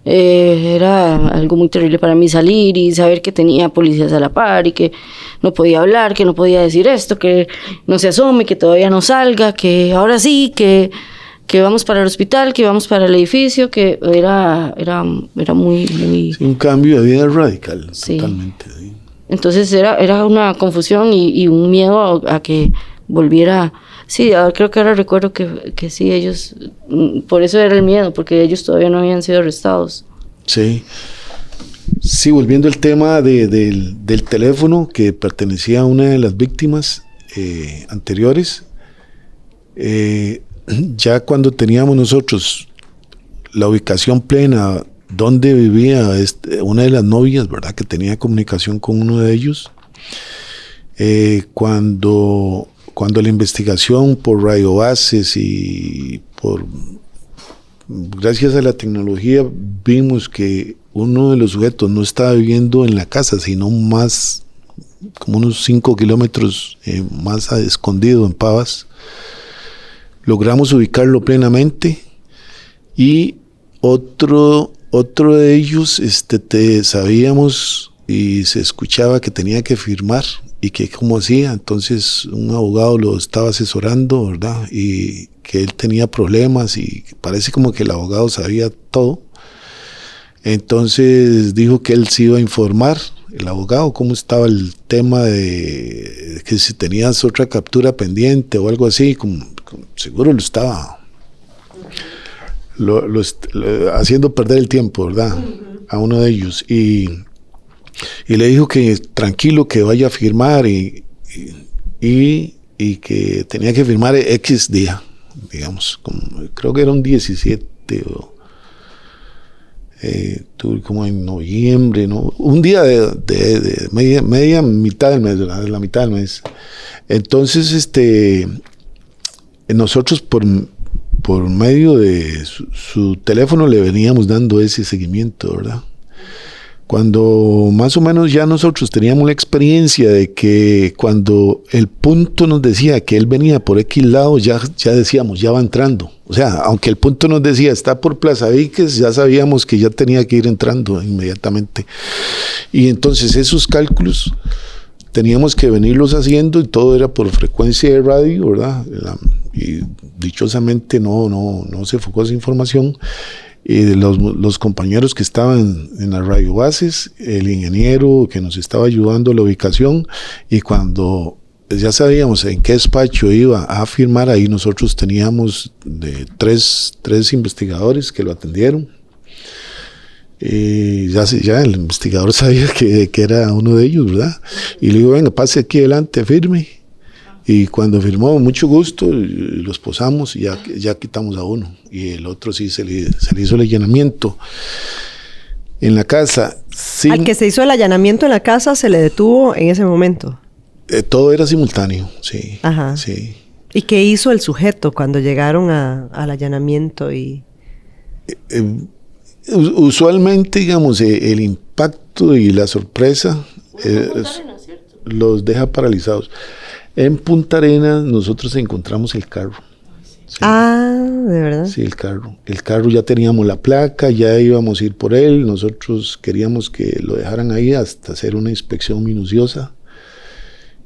Era algo muy terrible para mí salir y saber que tenía policías a la par y que no podía hablar, que no podía decir esto, que no se asome, que todavía no salga, que ahora sí, que vamos para el hospital, que vamos para el edificio, que era muy... Sí, un cambio de vida radical, Sí. totalmente. Sí. Entonces era una confusión y un miedo a que volviera... Sí, creo que ahora recuerdo que sí, ellos... Por eso era el miedo, porque ellos todavía no habían sido arrestados. Sí. Sí, volviendo al tema del teléfono que pertenecía a una de las víctimas anteriores, ya cuando teníamos nosotros la ubicación plena donde vivía una de las novias, ¿verdad? Que tenía comunicación con uno de ellos, cuando la investigación por radiobases y gracias a la tecnología vimos que uno de los sujetos no estaba viviendo en la casa, sino más como unos 5 kilómetros más escondido en Pavas. Logramos ubicarlo plenamente y otro de ellos sabíamos y se escuchaba que tenía que firmar y que cómo hacía. Entonces un abogado lo estaba asesorando, ¿verdad? Y que él tenía problemas y parece como que el abogado sabía todo. Entonces dijo que él se iba a informar, el abogado, cómo estaba el tema de que si tenías otra captura pendiente o algo así, como seguro lo estaba haciendo perder el tiempo, ¿verdad? A uno de ellos. Y le dijo que tranquilo, que vaya a firmar y que tenía que firmar X día, digamos, creo que era un 17 o como en noviembre, ¿no? Un día de media mitad del mes, ¿verdad? La mitad del mes. Entonces, nosotros por medio de su teléfono le veníamos dando ese seguimiento, ¿verdad? Cuando más o menos ya nosotros teníamos la experiencia de que cuando el punto nos decía que él venía por X lado, ya decíamos, ya va entrando. O sea, aunque el punto nos decía, está por Plaza Víquez, ya sabíamos que ya tenía que ir entrando inmediatamente. Y entonces esos cálculos teníamos que venirlos haciendo y todo era por frecuencia de radio, ¿verdad? Y dichosamente no se enfocó esa información. Y los compañeros que estaban en las radiobases, el ingeniero que nos estaba ayudando a la ubicación, y cuando ya sabíamos en qué despacho iba a firmar, ahí nosotros teníamos tres investigadores que lo atendieron. Y ya el investigador sabía que era uno de ellos, ¿verdad? Y le digo, venga, pase aquí adelante, firme. Y cuando firmó, mucho gusto, los posamos y ya quitamos a uno. Y el otro sí se le hizo el allanamiento en la casa. Al que se hizo el allanamiento en la casa se le detuvo en ese momento. Todo era simultáneo, sí. Ajá. Sí. ¿Y qué hizo el sujeto cuando llegaron al allanamiento? Usualmente, digamos, el impacto y la sorpresa los deja paralizados. En Punta Arenas nosotros encontramos el carro. Sí. Ah, ¿de verdad? Sí, el carro. El carro ya teníamos la placa, ya íbamos a ir por él. Nosotros queríamos que lo dejaran ahí hasta hacer una inspección minuciosa.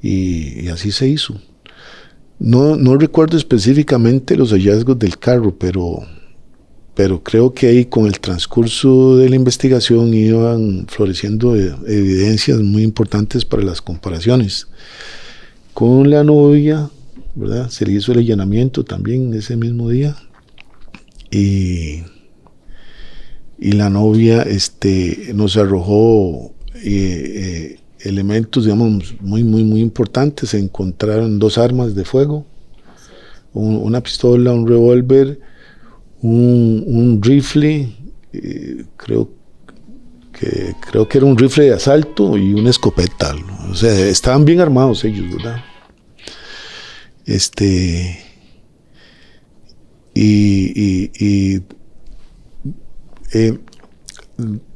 Y así se hizo. No recuerdo específicamente los hallazgos del carro, pero pero creo que ahí con el transcurso de la investigación iban floreciendo evidencias muy importantes para las comparaciones. Con la novia, ¿verdad? Se le hizo el allanamiento también ese mismo día, y la novia nos arrojó elementos, digamos, muy importantes. Se encontraron 2 armas de fuego, una pistola, un revólver, un rifle, creo que era un rifle de asalto y una escopeta, ¿no? O sea, estaban bien armados ellos, ¿verdad?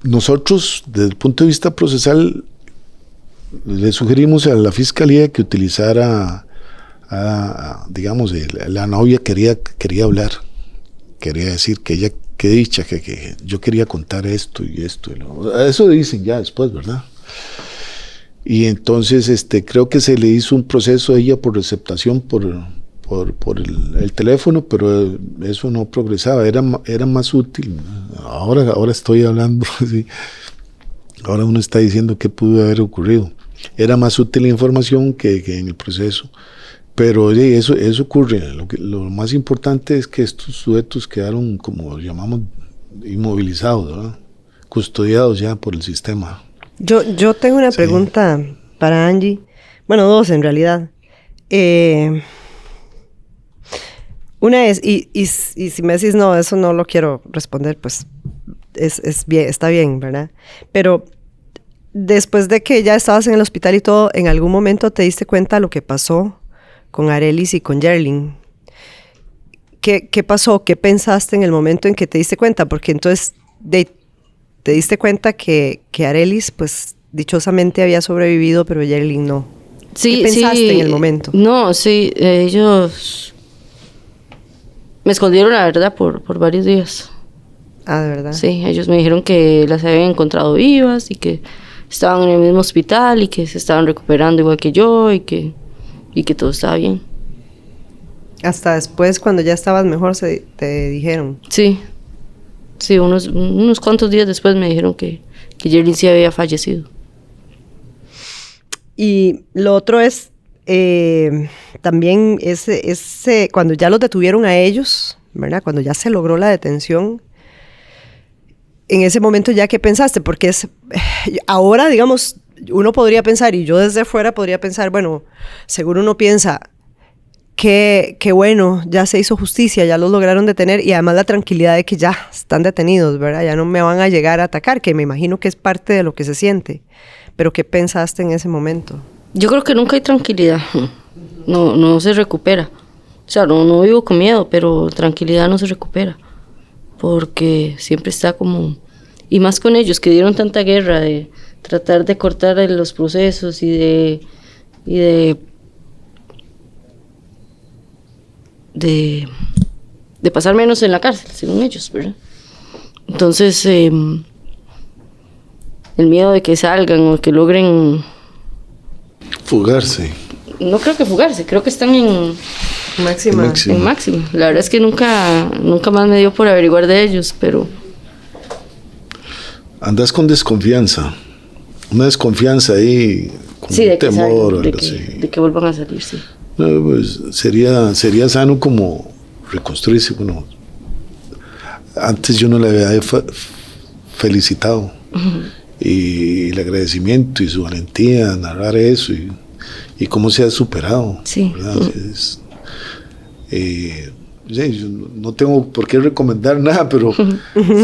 Nosotros, desde el punto de vista procesal, le sugerimos a la fiscalía que utilizara, digamos, la novia quería hablar, quería decir que ella, qué dicha, que yo quería contar esto y esto. Eso dicen ya después, ¿verdad? Y entonces creo que se le hizo un proceso a ella por receptación por el teléfono, pero eso no progresaba, era más útil. Ahora estoy hablando así. Ahora uno está diciendo qué pudo haber ocurrido. Era más útil la información que en el proceso. Pero eso ocurre. Lo más importante es que estos sujetos quedaron, como llamamos, inmovilizados, ¿verdad? Custodiados ya por el sistema. Yo tengo una pregunta para Angie. Bueno, 2 en realidad. Una es, y si me decís, no, eso no lo quiero responder, pues es bien, está bien, ¿verdad? Pero después de que ya estabas en el hospital y todo, ¿en algún momento te diste cuenta de lo que pasó con Arelis y con Yerlin? ¿Qué pasó? ¿Qué pensaste en el momento en que te diste cuenta? Porque entonces te diste cuenta que Arelis, pues, dichosamente había sobrevivido, pero Yerlin no. Sí, ¿qué pensaste en el momento? No, sí, ellos me escondieron, la verdad, por varios días. Ah, ¿de verdad? Sí, ellos me dijeron que las habían encontrado vivas y que estaban en el mismo hospital y que se estaban recuperando igual que yo y que todo estaba bien. Hasta después, cuando ya estabas mejor, te dijeron. Sí, unos cuantos días después me dijeron que Yerlin sí había fallecido. Y lo otro es, también ese cuando ya los detuvieron a ellos, ¿verdad? Cuando ya se logró la detención, en ese momento ya, ¿qué pensaste? Porque ahora, digamos, uno podría pensar, y yo desde fuera podría pensar, bueno, seguro uno piensa que bueno, ya se hizo justicia, ya los lograron detener, y además la tranquilidad de que ya están detenidos, ¿verdad? Ya no me van a llegar a atacar, que me imagino que es parte de lo que se siente. Pero ¿qué pensaste en ese momento? Yo creo que nunca hay tranquilidad. No se recupera. O sea, no vivo con miedo, pero tranquilidad no se recupera. Porque siempre está como... Y más con ellos, que dieron tanta guerra de tratar de cortar los procesos y de pasar menos en la cárcel, según ellos, ¿verdad? Entonces, el miedo de que salgan o que logren... Fugarse. No creo que fugarse, creo que están en Máxima. En máxima. La verdad es que nunca más me dio por averiguar de ellos, pero... Andas con desconfianza. Una desconfianza ahí, con sí, de temor. de que vuelvan a salir, sí. No, pues sería sano como reconstruirse. Bueno, antes yo no le había felicitado. Uh-huh. Y el agradecimiento y su valentía, narrar eso y cómo se ha superado. Sí. ¿Verdad? Yo no tengo por qué recomendar nada, pero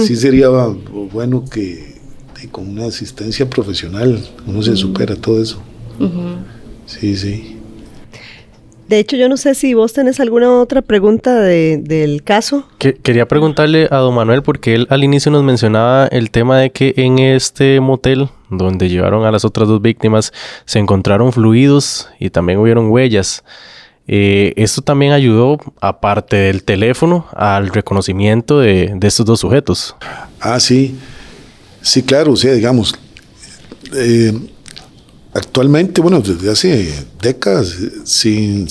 sí sería bueno que con una asistencia profesional uno se supera todo eso. Uh-huh. Sí. De hecho, yo no sé si vos tenés alguna otra pregunta del caso. Quería preguntarle a don Manuel, porque él al inicio nos mencionaba el tema de que en este motel donde llevaron a las otras 2 víctimas se encontraron fluidos y también hubieron huellas. Esto también ayudó, aparte del teléfono, al reconocimiento de estos 2 sujetos. Ah, sí. Sí, claro, o sea, digamos, Actualmente, bueno, desde hace décadas, sin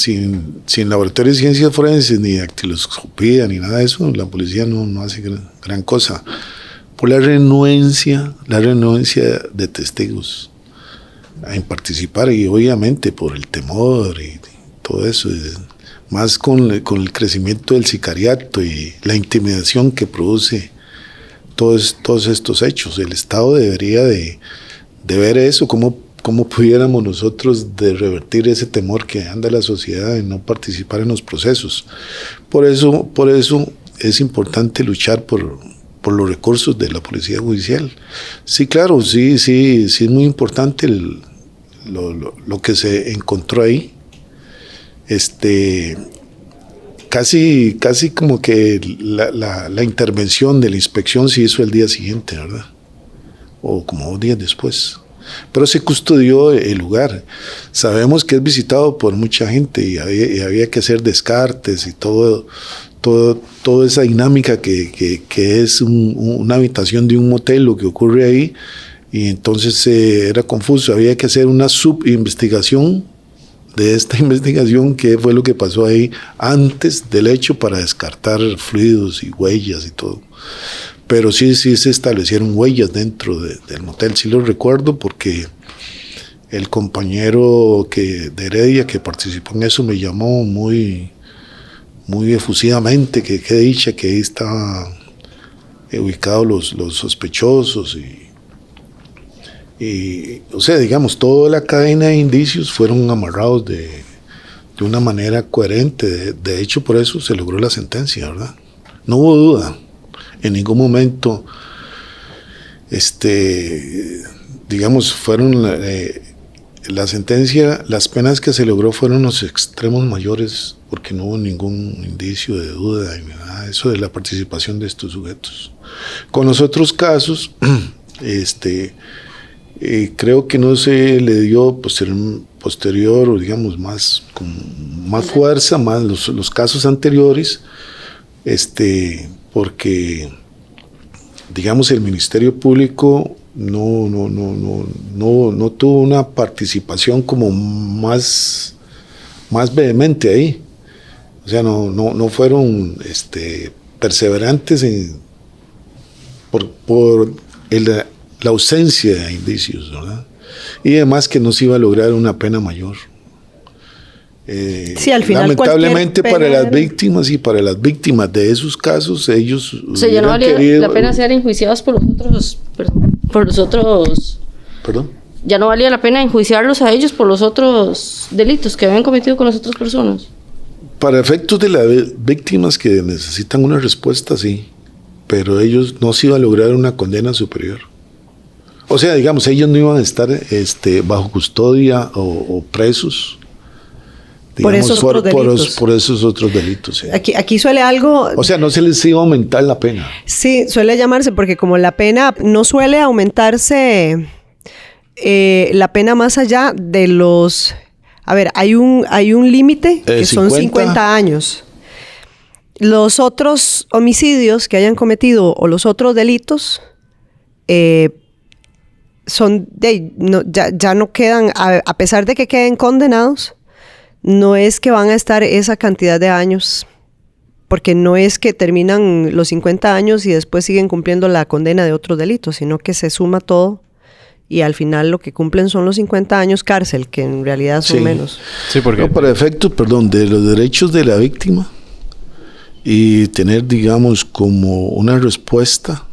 laboratorio de ciencias forenses, ni dactiloscopía, ni nada de eso, la policía no hace gran cosa. Por la renuencia de testigos en participar, y obviamente por el temor y todo eso, más con el crecimiento del sicariato y la intimidación que produce todos estos hechos. El Estado debería de ver eso, cómo pudiéramos nosotros de revertir ese temor que anda la sociedad de no participar en los procesos. Por eso es importante luchar por los recursos de la Policía Judicial. Sí, claro, sí es muy importante lo que se encontró ahí. Casi como que la intervención de la inspección se hizo el día siguiente, ¿verdad? O como 2 días después. Pero se custodió el lugar. Sabemos que es visitado por mucha gente y había que hacer descartes y toda esa dinámica que es una habitación de un motel, lo que ocurre ahí, y entonces era confuso. Había que hacer una subinvestigación de esta investigación, qué fue lo que pasó ahí antes del hecho, para descartar fluidos y huellas y todo. Pero sí se establecieron huellas dentro del motel. Sí lo recuerdo porque el compañero de Heredia que participó en eso me llamó muy efusivamente que qué dicha que ahí estaban ubicados los sospechosos y o sea, digamos, toda la cadena de indicios fueron amarrados de una manera coherente. De hecho, por eso se logró la sentencia, ¿verdad? No hubo duda. En ningún momento, digamos, fueron la sentencia, las penas que se logró fueron los extremos mayores, porque no hubo ningún indicio de duda ni nada de eso de la participación de estos sujetos. Con los otros casos, creo que no se le dio posterior o digamos con más fuerza, más los casos anteriores, porque digamos el Ministerio Público no tuvo una participación como más vehemente ahí. O sea, no fueron perseverantes por la ausencia de indicios, ¿verdad? Y además que no se iba a lograr una pena mayor. Sí, al final lamentablemente para las víctimas y para las víctimas de esos casos, ellos o sea, ya no valía la pena ser enjuiciados por los otros. ¿Perdón? Ya no valía la pena enjuiciarlos a ellos por los otros delitos que habían cometido con las otras personas. Para efectos de las víctimas que necesitan una respuesta, sí, pero ellos no se iba a lograr una condena superior. O sea, digamos, ellos no iban a estar bajo custodia o presos. Digamos, por esos otros delitos. Sí. Aquí suele algo... O sea, no se les iba a aumentar la pena. Sí, suele llamarse, porque como la pena no suele aumentarse, la pena más allá de los... A ver, hay un límite que son 50 años. Los otros homicidios que hayan cometido o los otros delitos... ya no quedan, a pesar de que queden condenados, no es que van a estar esa cantidad de años, porque no es que terminan los 50 años y después siguen cumpliendo la condena de otros delitos, sino que se suma todo y al final lo que cumplen son los 50 años cárcel, que en realidad son menos. Sí, porque... No, para efectos, de los derechos de la víctima y tener, digamos, como una respuesta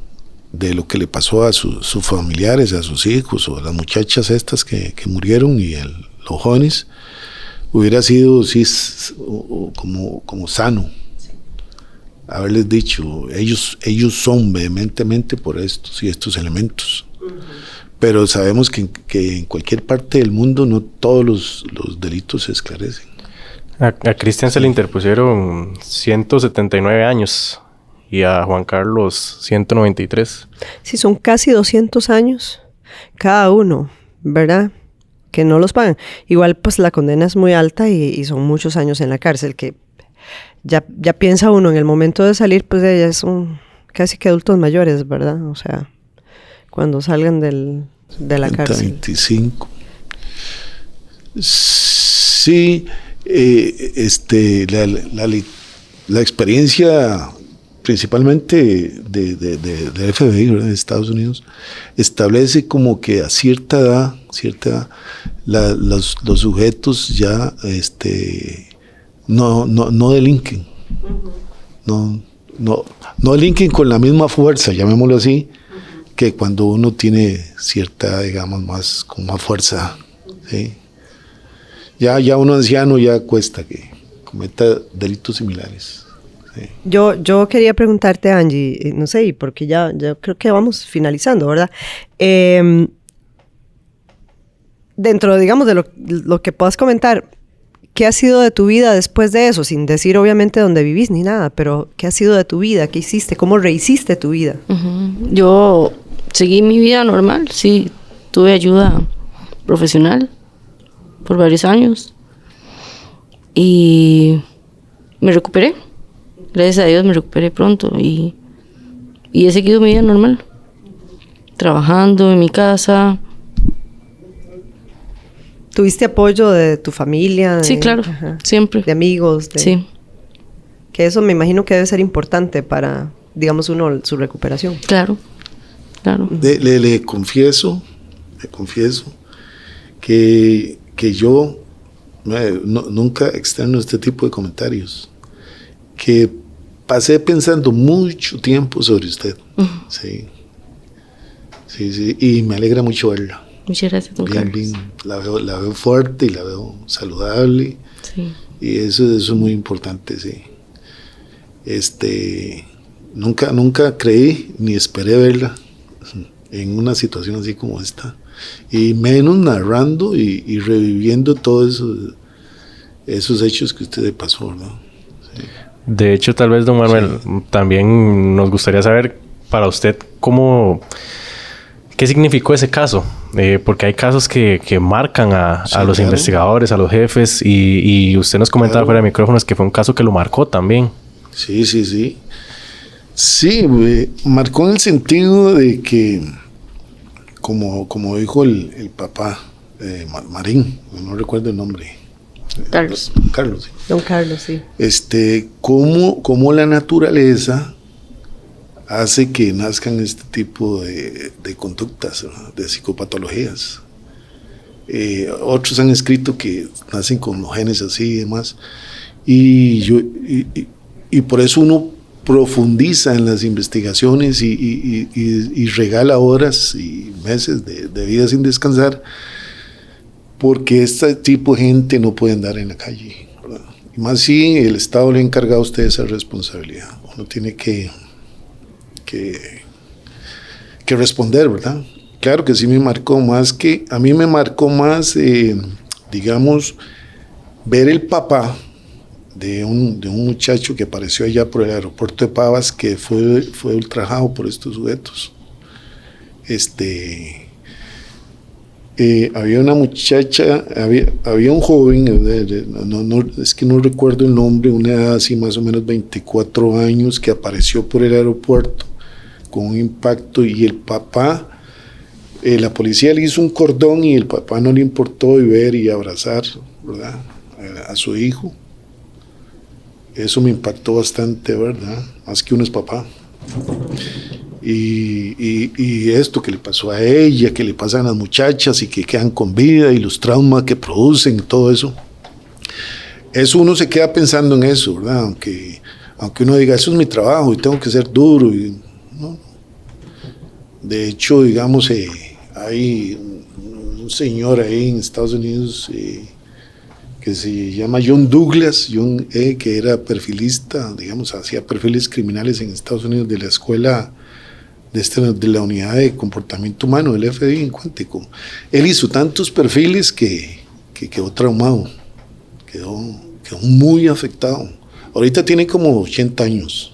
de lo que le pasó a sus familiares, a sus hijos o a las muchachas estas que murieron y los jóvenes, hubiera sido sí, como sano haberles dicho, ellos son vehementemente por estos y estos elementos. Pero sabemos que en cualquier parte del mundo no todos los delitos se esclarecen. A Cristian se le interpusieron 179 años y a Juan Carlos 193. Sí, son casi 200 años cada uno, ¿verdad? Que no los pagan. Igual pues la condena es muy alta y son muchos años en la cárcel, que ya piensa uno en el momento de salir, pues ya son casi que adultos mayores, ¿verdad? O sea, cuando salgan de la cárcel. 25. Sí, la experiencia principalmente del FBI, ¿verdad?, de Estados Unidos, establece como que a cierta edad, los sujetos ya no delinquen. No delinquen con la misma fuerza, llamémoslo así, que cuando uno tiene cierta, digamos, con más fuerza, ¿sí? Ya uno anciano ya cuesta que cometa delitos similares. Sí. Yo quería preguntarte, Angie, no sé, porque ya creo que vamos finalizando, ¿verdad? Dentro, digamos, de lo que puedas comentar, ¿qué ha sido de tu vida después de eso? Sin decir, obviamente, dónde vivís ni nada, pero ¿qué ha sido de tu vida? ¿Qué hiciste? ¿Cómo rehiciste tu vida? Yo seguí mi vida normal, sí. Tuve ayuda profesional por varios años y me recuperé. Gracias a Dios me recuperé pronto y he seguido mi vida normal, trabajando en mi casa. ¿Tuviste apoyo de tu familia? Sí, claro, siempre. ¿De amigos? Sí. Que eso me imagino que debe ser importante para, digamos, su recuperación. Claro. Le confieso que yo nunca externo este tipo de comentarios, que pasé pensando mucho tiempo sobre usted. Sí, y me alegra mucho verla. Muchas gracias, don Carlos. Bien, la veo fuerte y la veo saludable. Sí. Y eso es muy importante, sí. Nunca creí ni esperé verla en una situación así como esta, y menos narrando y reviviendo todos esos hechos que usted pasó, ¿no? Sí. De hecho, tal vez, don Manuel, también nos gustaría saber para usted qué significó ese caso, porque hay casos que marcan a los investigadores, a los jefes, y usted nos comentaba fuera de micrófonos que fue un caso que lo marcó también. Sí. Sí, marcó en el sentido de que, como dijo el papá, Marín, no recuerdo el nombre. Carlos. Carlos, sí. Don Carlos, sí. Cómo la naturaleza hace que nazcan este tipo de conductas, ¿no?, de psicopatologías. Otros han escrito que nacen con los genes así y demás. Y por eso uno profundiza en las investigaciones y regala horas y meses de vida sin descansar, porque este tipo de gente no puede andar en la calle, ¿verdad? Y más si el Estado le ha encargado a usted esa responsabilidad. Uno tiene que responder, ¿verdad? Claro que sí me marcó más, a mí me marcó más, digamos, ver el papá de un muchacho que apareció allá por el aeropuerto de Pavas, que fue ultrajado por estos sujetos. Había una muchacha, había un joven, es que no recuerdo el nombre, una edad así más o menos 24 años, que apareció por el aeropuerto con un impacto, y el papá, la policía le hizo un cordón y el papá no le importó ver y abrazar, ¿verdad?, a su hijo. Eso me impactó bastante, ¿verdad?, más que uno es papá. Y esto que le pasó a ella, que le pasan a las muchachas y que quedan con vida, y los traumas que producen, todo eso uno se queda pensando en eso, ¿verdad? Aunque uno diga, eso es mi trabajo y tengo que ser duro, ¿no? De hecho, digamos, hay un señor ahí en Estados Unidos que se llama John Douglas, que era perfilista, digamos, hacía perfiles criminales en Estados Unidos de la escuela de la unidad de comportamiento humano del FBI en Cuántico. Él hizo tantos perfiles que quedó traumado, quedó muy afectado. Ahorita tiene como 80 años.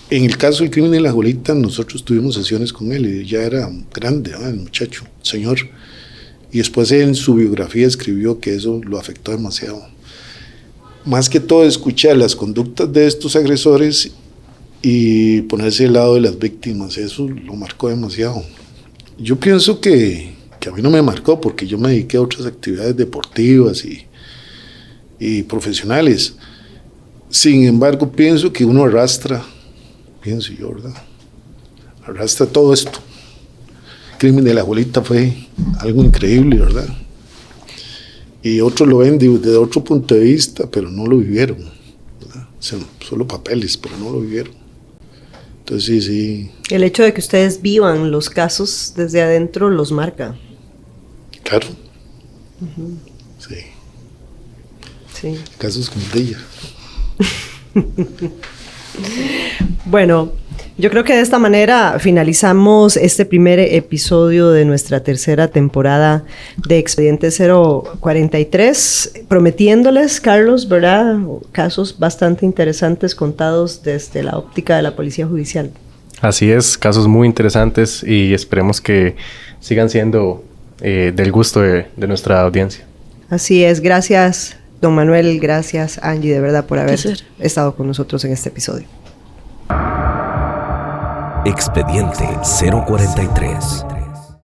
En el caso del crimen de la Jolita, nosotros tuvimos sesiones con él, y ya era grande, ¿no?, el muchacho, el señor. Y después en su biografía escribió que eso lo afectó demasiado. Más que todo, escuchar las conductas de estos agresores y ponerse al lado de las víctimas, eso lo marcó demasiado. Yo pienso que que a mí no me marcó porque yo me dediqué a otras actividades deportivas y profesionales. Sin embargo, pienso que uno arrastra, pienso yo, ¿verdad? Arrastra todo esto. El crimen de la abuelita fue algo increíble, ¿verdad? Y otros lo ven desde otro punto de vista, pero no lo vivieron, ¿verdad? Son solo papeles, pero no lo vivieron. Entonces sí. El hecho de que ustedes vivan los casos desde adentro los marca. Claro. Sí. Sí. Casos como de ella. Bueno, yo creo que de esta manera finalizamos este primer episodio de nuestra tercera temporada de Expediente 043, prometiéndoles, Carlos, ¿verdad? Casos bastante interesantes contados desde la óptica de la Policía Judicial. Así es, casos muy interesantes y esperemos que sigan siendo del gusto de nuestra audiencia. Así es, gracias don Manuel, gracias Angie, de verdad por haber estado con nosotros en este episodio. Expediente 043.